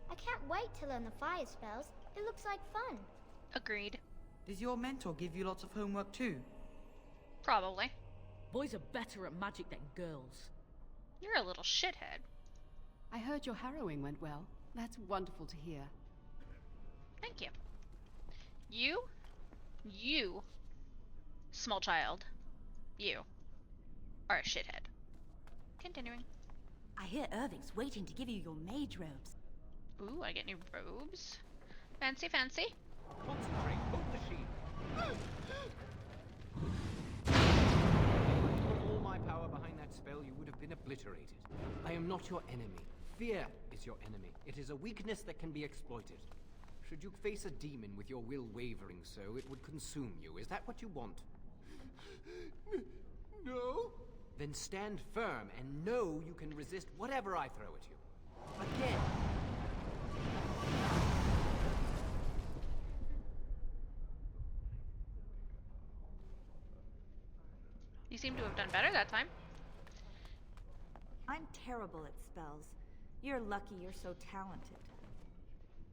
I can't wait to learn the fire spells. It looks like fun. Agreed. Does your mentor give you lots of homework too? Probably. Boys are better at magic than girls. You're a little shithead. I heard your harrowing went well. That's wonderful to hear. Thank you. You, small child, you are a shithead. Continuing. I hear Irving's waiting to give you your mage robes. Ooh, I get new robes. Fancy, fancy. Concentrate, hold the shield. Put all my power behind that spell, you would have been obliterated. I am not your enemy. Fear is your enemy. It is a weakness that can be exploited. Should you face a demon with your will wavering so, it would consume you. Is that what you want? No? Then stand firm and know you can resist whatever I throw at you. Again. You seem to have done better that time. I'm terrible at spells. You're lucky you're so talented.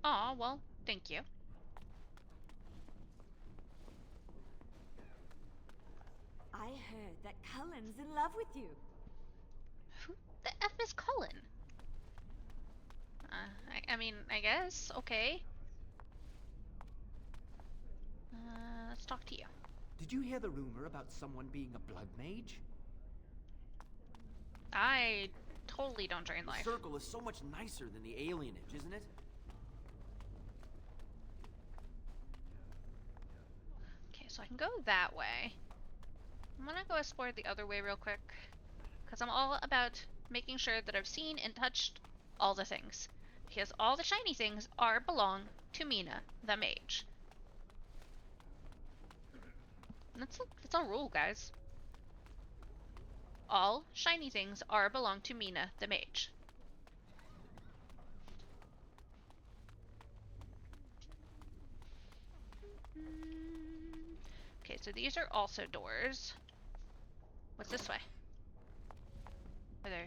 Aw, well, thank you. I heard that Cullen's in love with you. Who the F is Cullen? I mean, I guess. Okay. Let's talk to you. Did you hear the rumor about someone being a blood mage? I totally don't drain life. The circle is so much nicer than the alienage, isn't it? Okay, so I can go that way. I'm gonna go explore the other way real quick, because I'm all about making sure that I've seen and touched all the things. Because all the shiny things belong to Meena, the mage. That's a rule, guys. All shiny things belong to Meena, the mage. Okay, so these are also doors. What's this way? Are there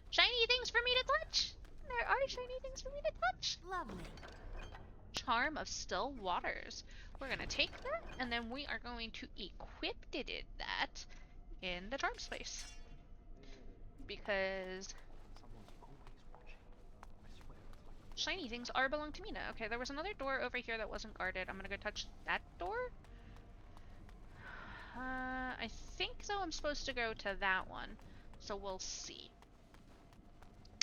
shiny things for me to touch? There are shiny things for me to touch. Lovely. Charm of Still Waters. We're gonna take that, and then we are going to equip that in the charm space. Because shiny things belong to Meena. Okay, there was another door over here that wasn't guarded. I'm gonna go touch that door. I think though I'm supposed to go to that one, so we'll see.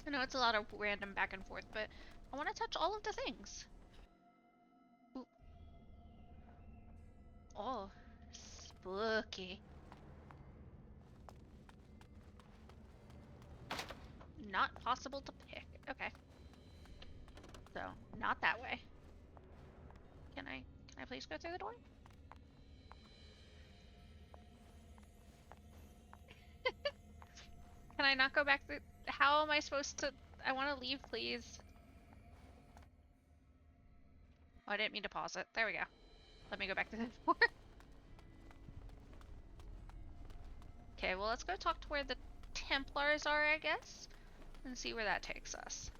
I know it's a lot of random back and forth, but I want to touch all of the things. Ooh. Oh, spooky. Not possible to pick. Okay. So, not that way. Can I please go through the door? Can I not go back through? How am I supposed to? I want to leave, please. Oh, I didn't mean to pause it. There we go. Let me go back to the door. Okay, well, let's go talk to where the Templars are, I guess, and see where that takes us.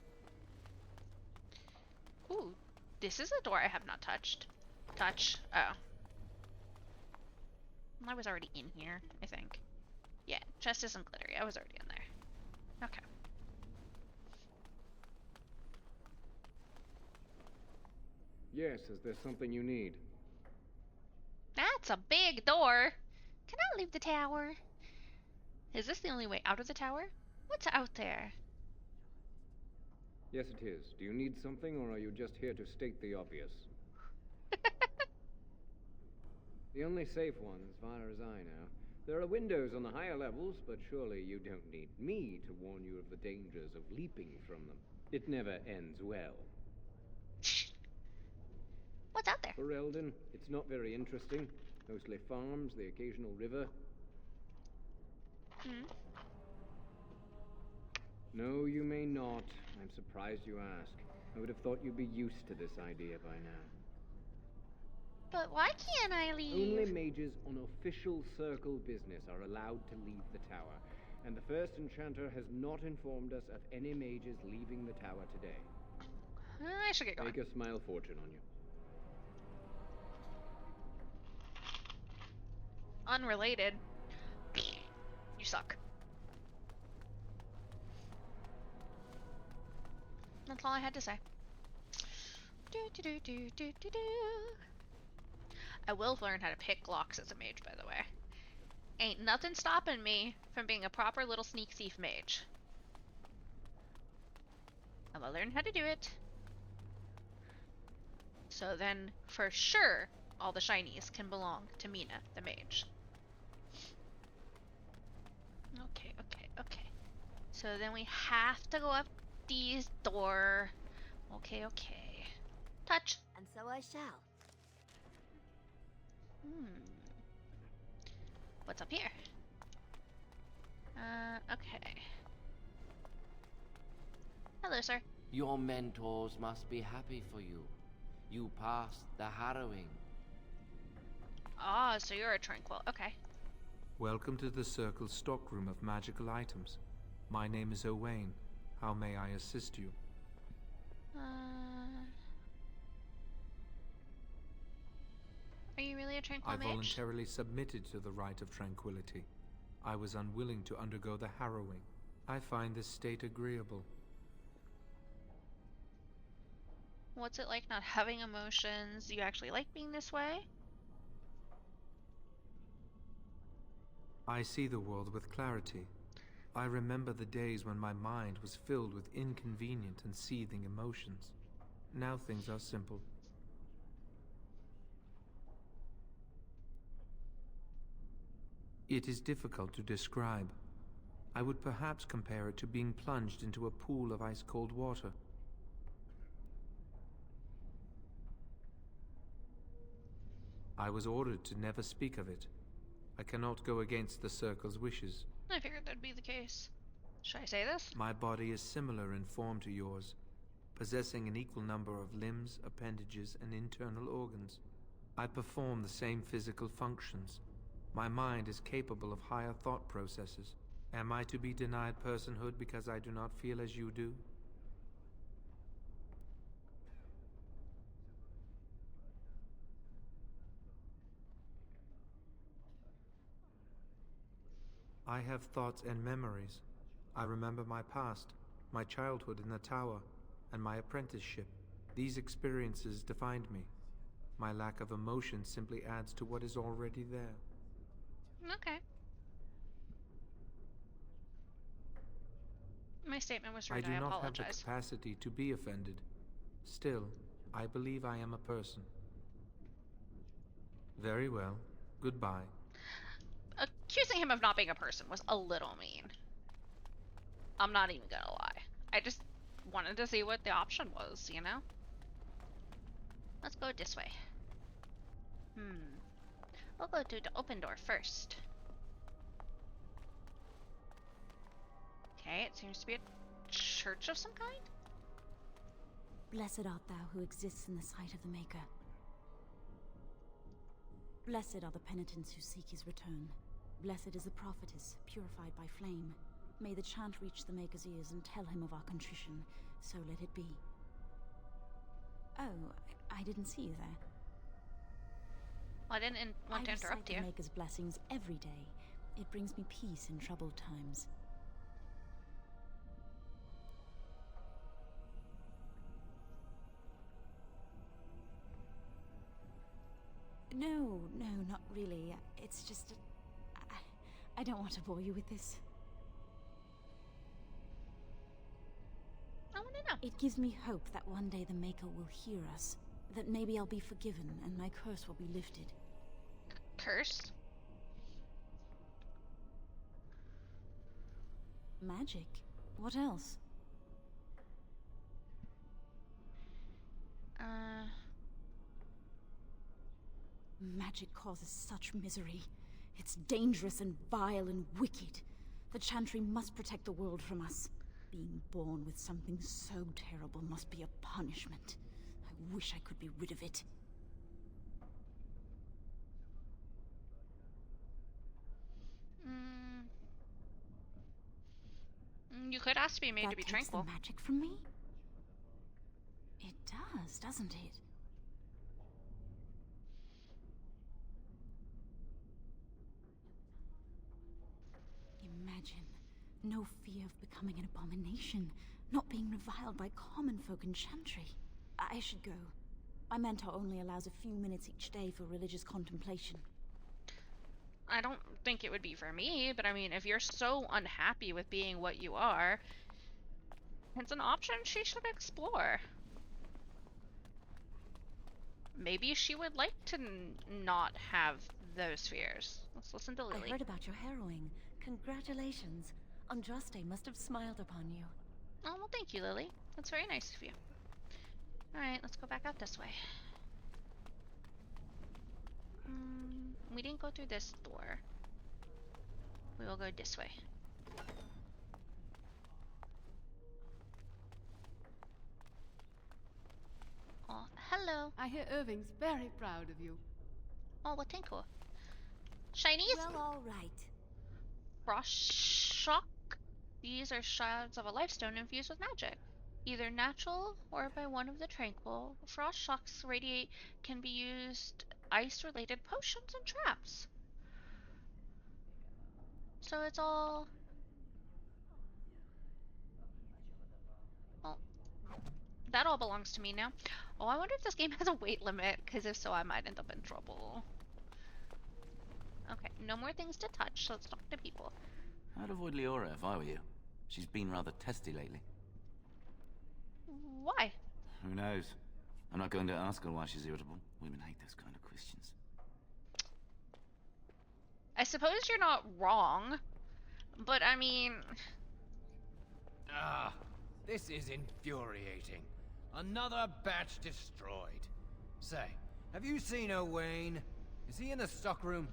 Ooh, this is a door I have not touched. Touch. Oh. I was already in here, I think. Yeah, chest isn't glittery. I was already in there. Okay. Yes, is there something you need? That's a big door. Can I leave the tower? Is this the only way out of the tower? What's out there? Yes, it is. Do you need something, or are you just here to state the obvious? The only safe one, as far as I know. There are windows on the higher levels, but surely you don't need me to warn you of the dangers of leaping from them. It never ends well. What's out there? For Eldon, it's not very interesting. Mostly farms, the occasional river. Hmm? No, you may not. I'm surprised you ask. I would have thought you'd be used to this idea by now. But why can't I leave? Only mages on official circle business are allowed to leave the tower, and the first enchanter has not informed us of any mages leaving the tower today. I should get going. Make a smile fortune on you. Unrelated. You suck. That's all I had to say. Do do do do do do do. I will learn how to pick locks as a mage, by the way. Ain't nothing stopping me from being a proper little sneak thief mage. I will learn how to do it. So then, for sure, all the shinies can belong to Meena, the mage. Okay, okay, okay. So then we have to go up Dee's door. Okay, okay. Touch. And so I shall. What's up here? Okay. Hello, sir. Your mentors must be happy for you. You passed the harrowing. Ah, so you're a tranquil. Okay. Welcome to the Circle's stockroom of magical items. My name is Owain. How may I assist you? Are you really a tranquil I mage? voluntarily submitted to the rite of tranquility. I was unwilling to undergo the harrowing. I find this state agreeable. What's it like not having emotions? Do you actually like being this way? I see the world with clarity. I remember the days when my mind was filled with inconvenient and seething emotions. Now things are simple. It is difficult to describe. I would perhaps compare it to being plunged into a pool of ice-cold water. I was ordered to never speak of it. I cannot go against the Circle's wishes. I figured that'd be the case. Should I say this? My body is similar in form to yours, possessing an equal number of limbs, appendages, and internal organs. I perform the same physical functions. My mind is capable of higher thought processes. Am I to be denied personhood because I do not feel as you do? I have thoughts and memories. I remember my past, my childhood in the tower, and my apprenticeship. These experiences defined me. My lack of emotion simply adds to what is already there. Okay. My statement was rude. I do not have the apologize. capacity to be offended. Still, I believe I am a person. Very well. Goodbye. Accusing him of not being a person was a little mean. I'm not even gonna lie. I just wanted to see what the option was, you know? Let's go this way. We'll go to the open door first. Okay, it seems to be a church of some kind? Blessed art thou who exists in the sight of the Maker. Blessed are the penitents who seek his return. Blessed is the prophetess, purified by flame. May the chant reach the Maker's ears and tell him of our contrition, so let it be. Oh, I didn't see you there. Well, I didn't want to interrupt you. I recite the Maker's blessings every day. It brings me peace in troubled times. No, not really. It's just... I don't want to bore you with this. I want to know. It gives me hope that one day the Maker will hear us. That maybe I'll be forgiven and my curse will be lifted. Curse? Magic? What else? Magic causes such misery. It's dangerous and vile and wicked. The Chantry must protect the world from us. Being born with something so terrible must be a punishment. I wish I could be rid of it. You could ask to be made to be tranquil. That takes the magic from me? It does, doesn't it? Imagine. No fear of becoming an abomination. not being reviled by common folk in Chantry. I should go. My mentor only allows a few minutes each day for religious contemplation. I don't think it would be for me, but I mean, if you're so unhappy with being what you are, it's an option she should explore. Maybe she would like to not have those fears. Let's listen to Lily. I heard about your harrowing. Congratulations. Andraste must have smiled upon you. Oh, well, thank you, Lily. That's very nice of you. Alright, let's go back out this way. We didn't go through this door. We will go this way. Oh, hello. I hear Irving's very proud of you. Oh, well, thank you. Shinies? Well, all right. Frost shock. These are shards of a lifestone infused with magic. Either natural or by one of the tranquil. Frost shocks radiate can be used ice-related potions and traps. So it's all... Well, that all belongs to me now. Oh, I wonder if this game has a weight limit, because if so, I might end up in trouble. Okay, no more things to touch, so let's talk to people. I'd avoid Leora if I were you. She's been rather testy lately. Why? Who knows? I'm not going to ask her why she's irritable. Women hate those kind of questions. I suppose you're not wrong, but I mean... Ah, this is infuriating. Another batch destroyed. Say, have you seen Owain? Is he in the stockroom?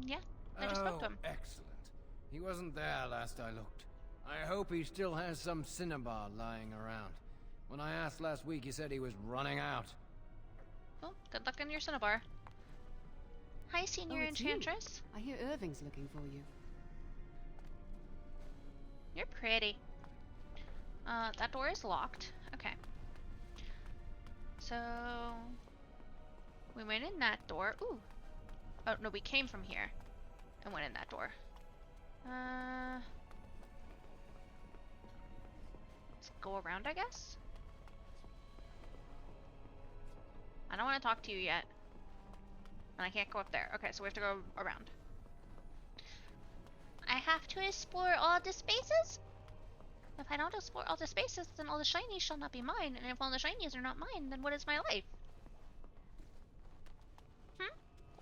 Yeah, I just spoke to him. Excellent. He wasn't there last I looked. I hope he still has some cinnabar lying around. When I asked last week, he said he was running out. Well, good luck in your cinnabar. Hi, Senior it's you. Enchantress. I hear Irving's looking for you. You're pretty. That door is locked. Okay. So... we went in that door. Ooh. Oh, no, we came from here. And went in that door. Let's go around, I guess? I don't want to talk to you yet. And I can't go up there. Okay, so we have to go around. I have to explore all the spaces? If I don't explore all the spaces, then all the shinies shall not be mine. And if all the shinies are not mine, then what is my life?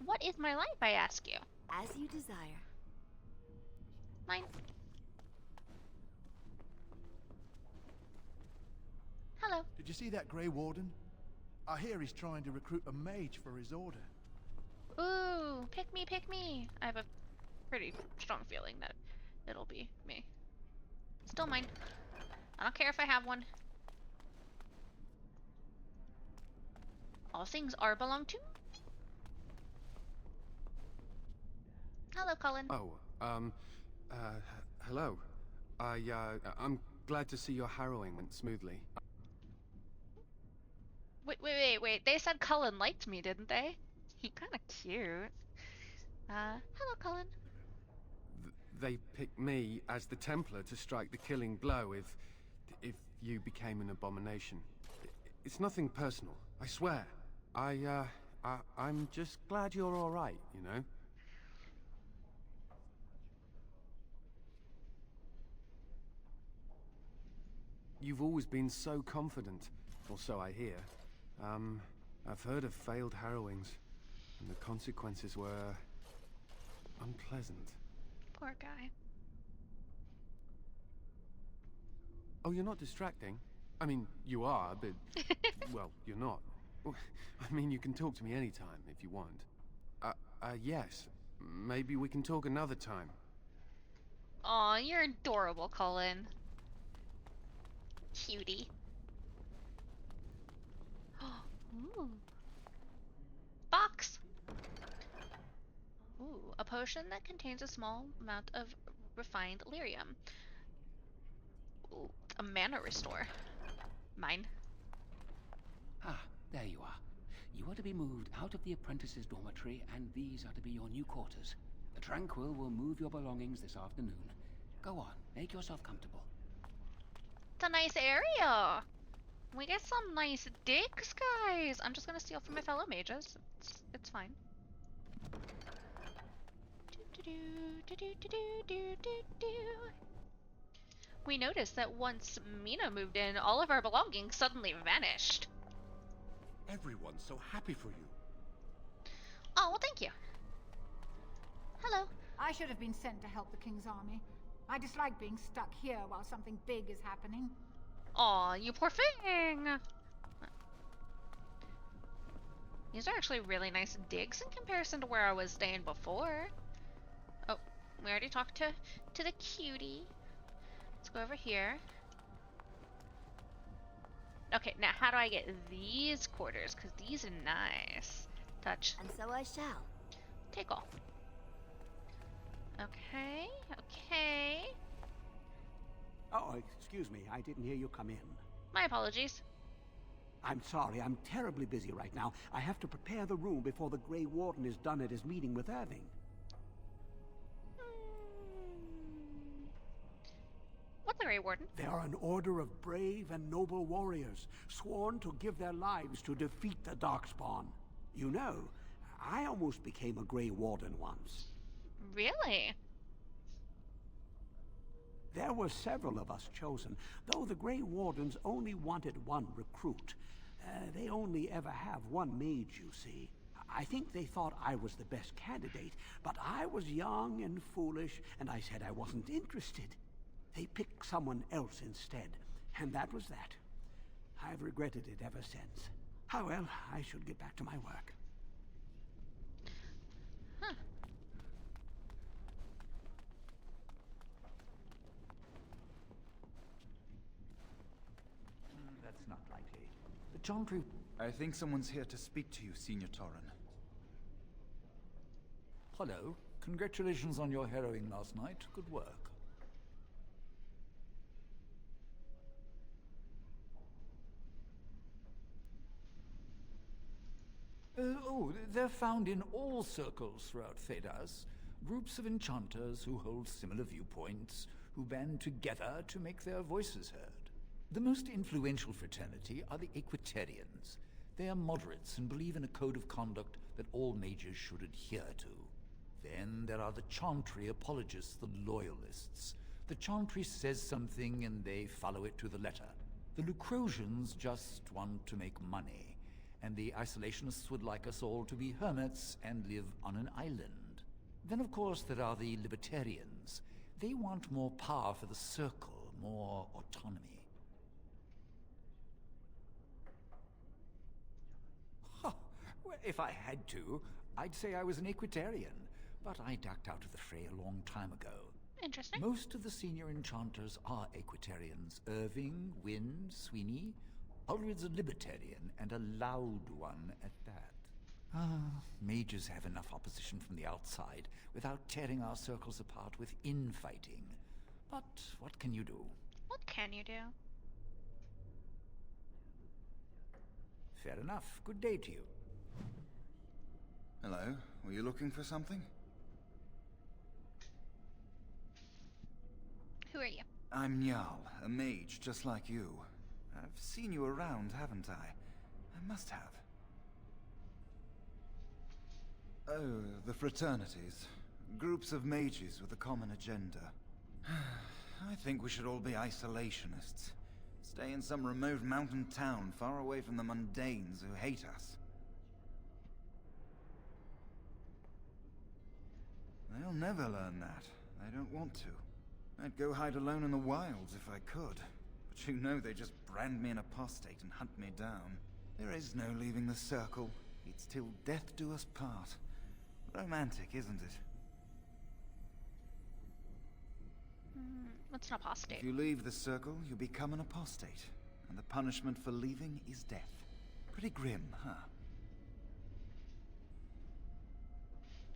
What is my life, I ask you? As you desire. Mine. Hello. Did you see that Grey Warden? I hear he's trying to recruit a mage for his order. Ooh, pick me, pick me. I have a pretty strong feeling that it'll be me. Still mine. I don't care if I have one. All things are belong to me. Hello, Colin. Oh, hello. I'm glad to see your harrowing went smoothly. Wait. They said Cullen liked me, didn't they? He kinda cute. Hello, Cullen. They picked me as the Templar to strike the killing blow if you became an abomination. It's nothing personal, I swear. I'm just glad you're all right, you know? You've always been so confident, or so I hear. I've heard of failed harrowings, and the consequences were unpleasant. Poor guy. Oh, you're not distracting? I mean, you are, but... well, you're not. I mean, you can talk to me anytime, if you want. Yes. Maybe we can talk another time. Aw, you're adorable, Cullen. Cutie. Ooh. Box! Ooh, a potion that contains a small amount of refined lyrium. Ooh, a mana restore. Mine. Ah, there you are. You are to be moved out of the apprentice's dormitory, and these are to be your new quarters. The Tranquil will move your belongings this afternoon. Go on, make yourself comfortable. It's a nice area. We get some nice digs, guys. I'm just gonna steal from my fellow mages. It's fine. We noticed that once Meena moved in, all of our belongings suddenly vanished. Everyone's so happy for you. Oh, well, thank you. Hello. I should have been sent to help the King's army. I dislike being stuck here while something big is happening. Aw, you poor thing! These are actually really nice digs in comparison to where I was staying before. Oh, we already talked to the cutie. Let's go over here. Okay, now how do I get these quarters? Because these are nice. Touch. And so I shall. Take all. Okay, okay. Oh, excuse me. I didn't hear you come in. My apologies. I'm sorry. I'm terribly busy right now. I have to prepare the room before the Grey Warden is done at his meeting with Irving. What's the Grey Warden? They are an order of brave and noble warriors, sworn to give their lives to defeat the Darkspawn. You know, I almost became a Grey Warden once. Really? There were several of us chosen, though the Grey Wardens only wanted one recruit. They only ever have one mage, you see. I think they thought I was the best candidate, but I was young and foolish, and I said I wasn't interested. They picked someone else instead, and that was that. I've regretted it ever since. Oh well, I should get back to my work. Huh. That's not likely. The Chantry... I think someone's here to speak to you, Senior Torren. Hello. Congratulations on your harrowing last night. Good work. They're found in all circles throughout Thedas. Groups of enchanters who hold similar viewpoints, who band together to make their voices heard. The most influential fraternity are the Equitarians. They are moderates and believe in a code of conduct that all mages should adhere to. Then there are the Chantry apologists, the Loyalists. The Chantry says something and they follow it to the letter. The Lucrosians just want to make money, and the Isolationists would like us all to be hermits and live on an island. Then of course there are the Libertarians. They want more power for the Circle, more autonomy. If I had to, I'd say I was an Equitarian, but I ducked out of the fray a long time ago. Interesting. Most of the senior enchanters are Equitarians. Irving, Wynne, Sweeney. Ulrid's a Libertarian, and a loud one at that. Mages have enough opposition from the outside without tearing our circles apart with infighting. But what can you do? What can you do? Fair enough. Good day to you. Hello, were you looking for something? Who are you? I'm Njal, a mage just like you. I've seen you around, haven't I? I must have. Oh, the fraternities. Groups of mages with a common agenda. I think we should all be isolationists. Stay in some remote mountain town far away from the mundanes who hate us. They'll never learn that. They don't want to. I'd go hide alone in the wilds if I could. But you know they just brand me an apostate and hunt me down. There is no leaving the Circle. It's till death do us part. Romantic, isn't it? What's an apostate? If you leave the Circle, you become an apostate. And the punishment for leaving is death. Pretty grim, huh?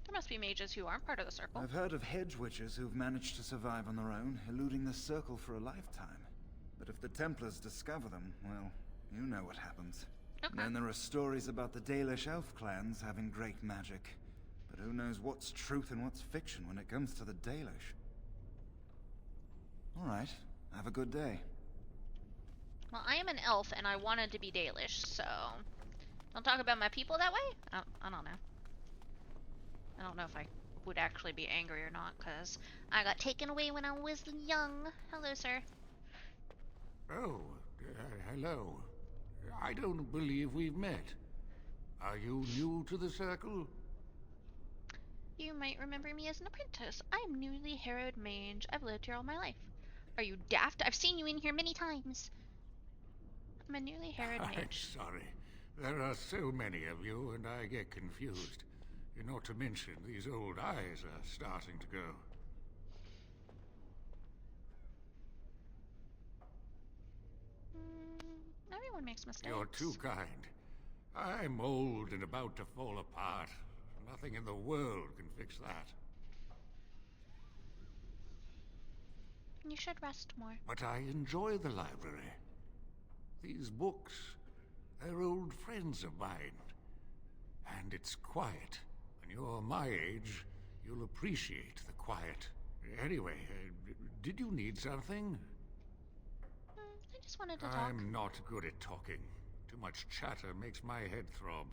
There must be mages who aren't part of the Circle. I've heard of hedge witches who've managed to survive on their own, eluding the Circle for a lifetime. But if the Templars discover them, well, you know what happens. Okay. Then there are stories about the Dalish elf clans having great magic. But who knows what's truth and what's fiction when it comes to the Dalish? All right. Have a good day. Well, I am an elf, and I wanted to be Dalish, so don't talk about my people that way. I don't know. I don't know if I would actually be angry or not, because I got taken away when I was young. Hello, sir. Oh, hello. I don't believe we've met. Are you new to the Circle? You might remember me as an apprentice. I am newly harrowed mage. I've lived here all my life. Are you daft? I've seen you in here many times. I'm a newly harrowed I'm mage. sorry. There are so many of you, and I get confused. Not to mention, these old eyes are starting to go. Everyone makes mistakes. You're too kind. I'm old and about to fall apart. Nothing in the world can fix that. You should rest more. But I enjoy the library. These books, they're old friends of mine. And it's quiet. When you're my age, you'll appreciate the quiet. Anyway, did you need something? I just wanted to talk. I'm not good at talking. Too much chatter makes my head throb.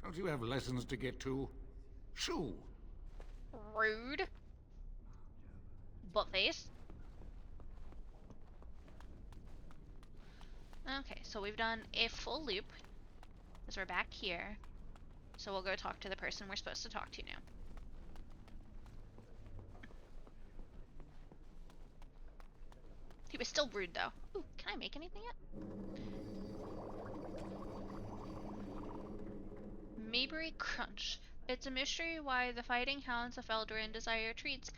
Don't you have lessons to get to? Shoo! Rude. Buttface. Okay, so we've done a full loop. Because we're back here. So we'll go talk to the person we're supposed to talk to now. He was still rude, though. Ooh, can I make anything yet? Mayberry Crunch. It's a mystery why the fighting hounds of Eldorin desire treats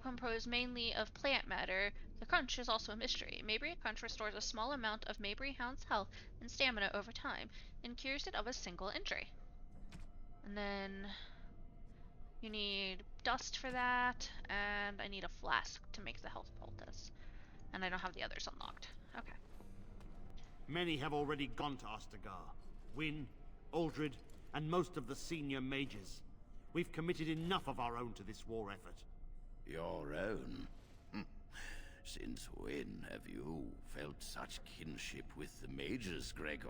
composed mainly of plant matter. The crunch is also a mystery. Mayberry Crunch restores a small amount of Mayberry Hound's health and stamina over time, and cures it of a single injury. And then you need dust for that, and I need a flask to make the health poultice. And I don't have the others unlocked. Okay. Many have already gone to Ostagar. Wynne, Aldred, and most of the senior mages. We've committed enough of our own to this war effort. Your own? Since when have you felt such kinship with the mages, Gregor?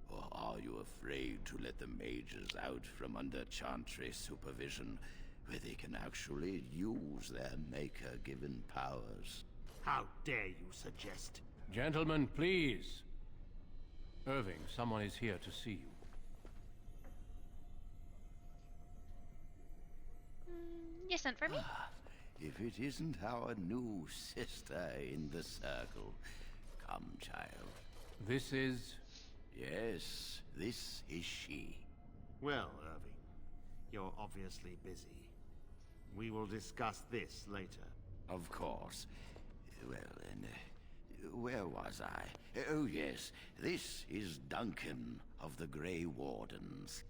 Or are you afraid to let the mages out from under Chantry supervision, where they can actually use their Maker-given powers? How dare you suggest? Gentlemen, please. Irving, someone is here to see you. You sent for me? If it isn't our new sister in the Circle. Come, child. This is... Yes, this is she. Well, Irving, you're obviously busy. We will discuss this later. Of course. Well, then, where was I? Oh, yes, this is Duncan of the Grey Wardens.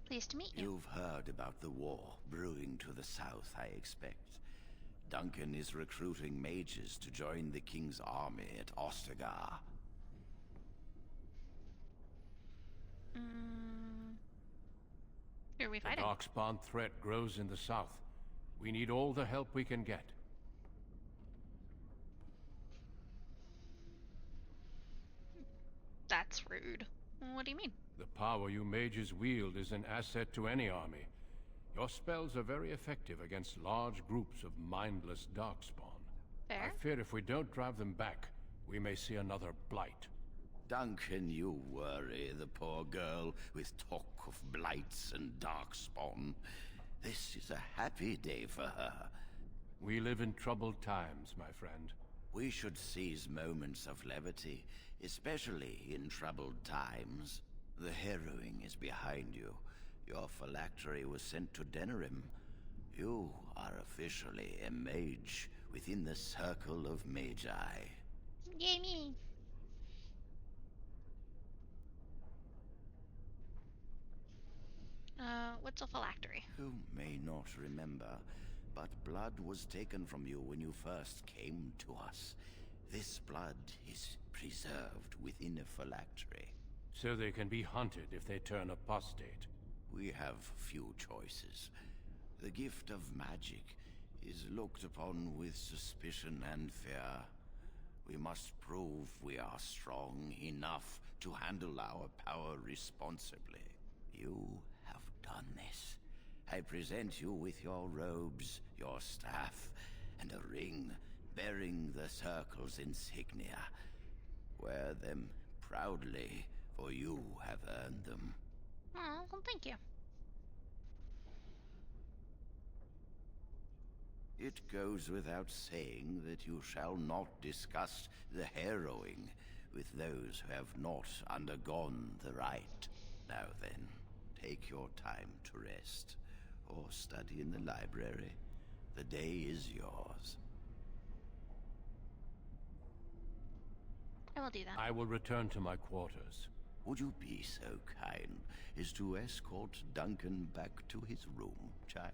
Pleased to meet you. You've heard about the war brewing to the south, I expect. Duncan is recruiting mages to join the King's army at Ostagar. Who are we The fighting? Darkspawn threat grows in the south. We need all the help we can get. That's rude. What do you mean? The power you mages wield is an asset to any army. Your spells are very effective against large groups of mindless Darkspawn. Fair. I fear if we don't drive them back, we may see another blight. Duncan, you worry the poor girl with talk of blights and Darkspawn. This is a happy day for her. We live in troubled times, my friend. We should seize moments of levity, especially in troubled times. The harrowing is behind you. Your phylactery was sent to Denerim. You are officially a mage within the Circle of Magi. Yay me! What's a phylactery? You may not remember, but blood was taken from you when you first came to us. This blood is preserved within a phylactery. So they can be hunted if they turn apostate. We have few choices. The gift of magic is looked upon with suspicion and fear. We must prove we are strong enough to handle our power responsibly. You have done this. I present you with your robes, your staff, and a ring bearing the Circle's insignia. Wear them proudly, for you have earned them. Oh, well, thank you. It goes without saying that you shall not discuss the harrowing with those who have not undergone the rite. Now then, take your time to rest, or study in the library. The day is yours. I will do that. I will return to my quarters. Would you be so kind as to escort Duncan back to his room, child?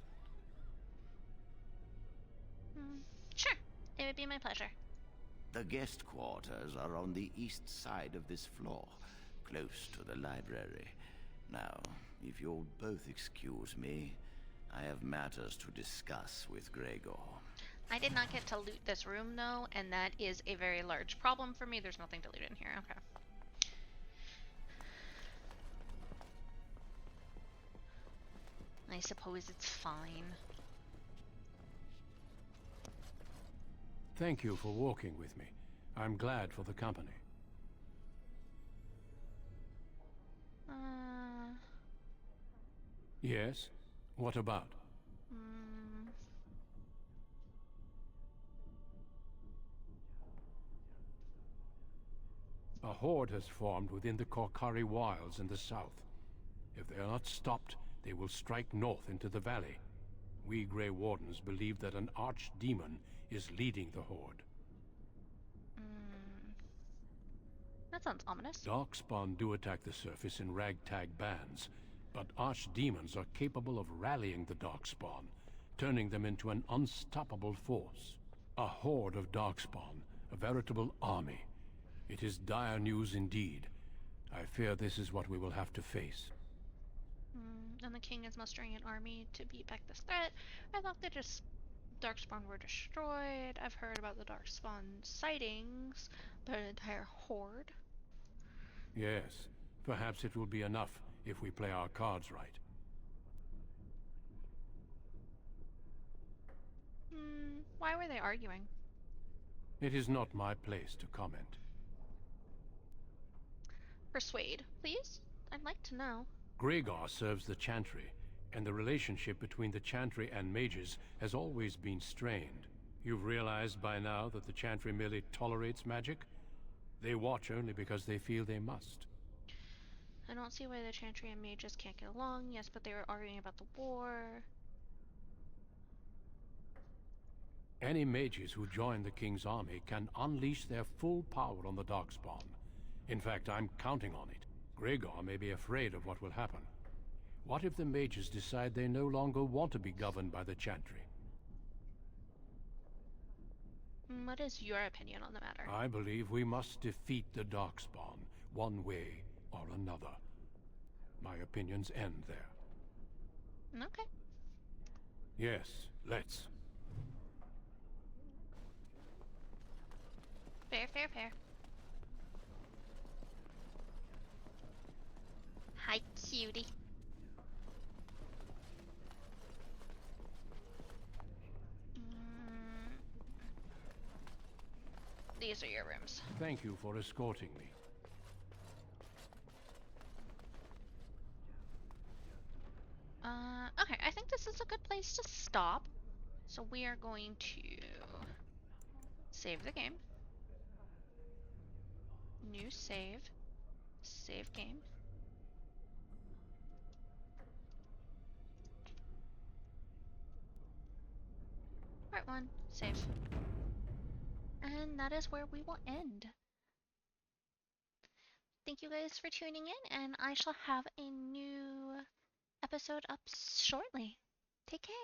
Sure, it would be my pleasure. The guest quarters are on the east side of this floor, close to the library. Now, if you'll both excuse me, I have matters to discuss with Gregor. I did not get to loot this room, though, and that is a very large problem for me. There's nothing to loot in here. Okay. I suppose it's fine. Thank you for walking with me. I'm glad for the company. Yes? What about? A horde has formed within the Korkari Wilds in the south. If they are not stopped, they will strike north into the valley. We Grey Wardens believe that an archdemon is leading the horde. That sounds ominous. Darkspawn do attack the surface in ragtag bands, but archdemons are capable of rallying the Darkspawn, turning them into an unstoppable force. A horde of Darkspawn, a veritable army. It is dire news indeed. I fear this is what we will have to face. And the king is mustering an army to beat back this threat. I thought that just Darkspawn were destroyed. I've heard about the Darkspawn sightings, but an entire horde? Yes, perhaps it will be enough if we play our cards right. Why were they arguing? It is not my place to comment. Persuade, please? I'd like to know. Gregor serves the Chantry, and the relationship between the Chantry and mages has always been strained. You've realized by now that the Chantry merely tolerates magic? They watch only because they feel they must. I don't see why the Chantry and mages can't get along. Yes, but they were arguing about the war. Any mages who join the King's army can unleash their full power on the Darkspawn. In fact, I'm counting on it. Gregor may be afraid of what will happen. What if the mages decide they no longer want to be governed by the Chantry? What is your opinion on the matter? I believe we must defeat the Darkspawn, one way or another. My opinions end there. Okay. Yes, let's. Fair, fair, fair. Hi, cutie. These are your rooms. Thank you for escorting me. Okay, I think this is a good place to stop. So we are going to save the game. New save. Save game. Part 1, save. And that is where we will end. Thank you guys for tuning in, and I shall have a new episode up shortly. Take care.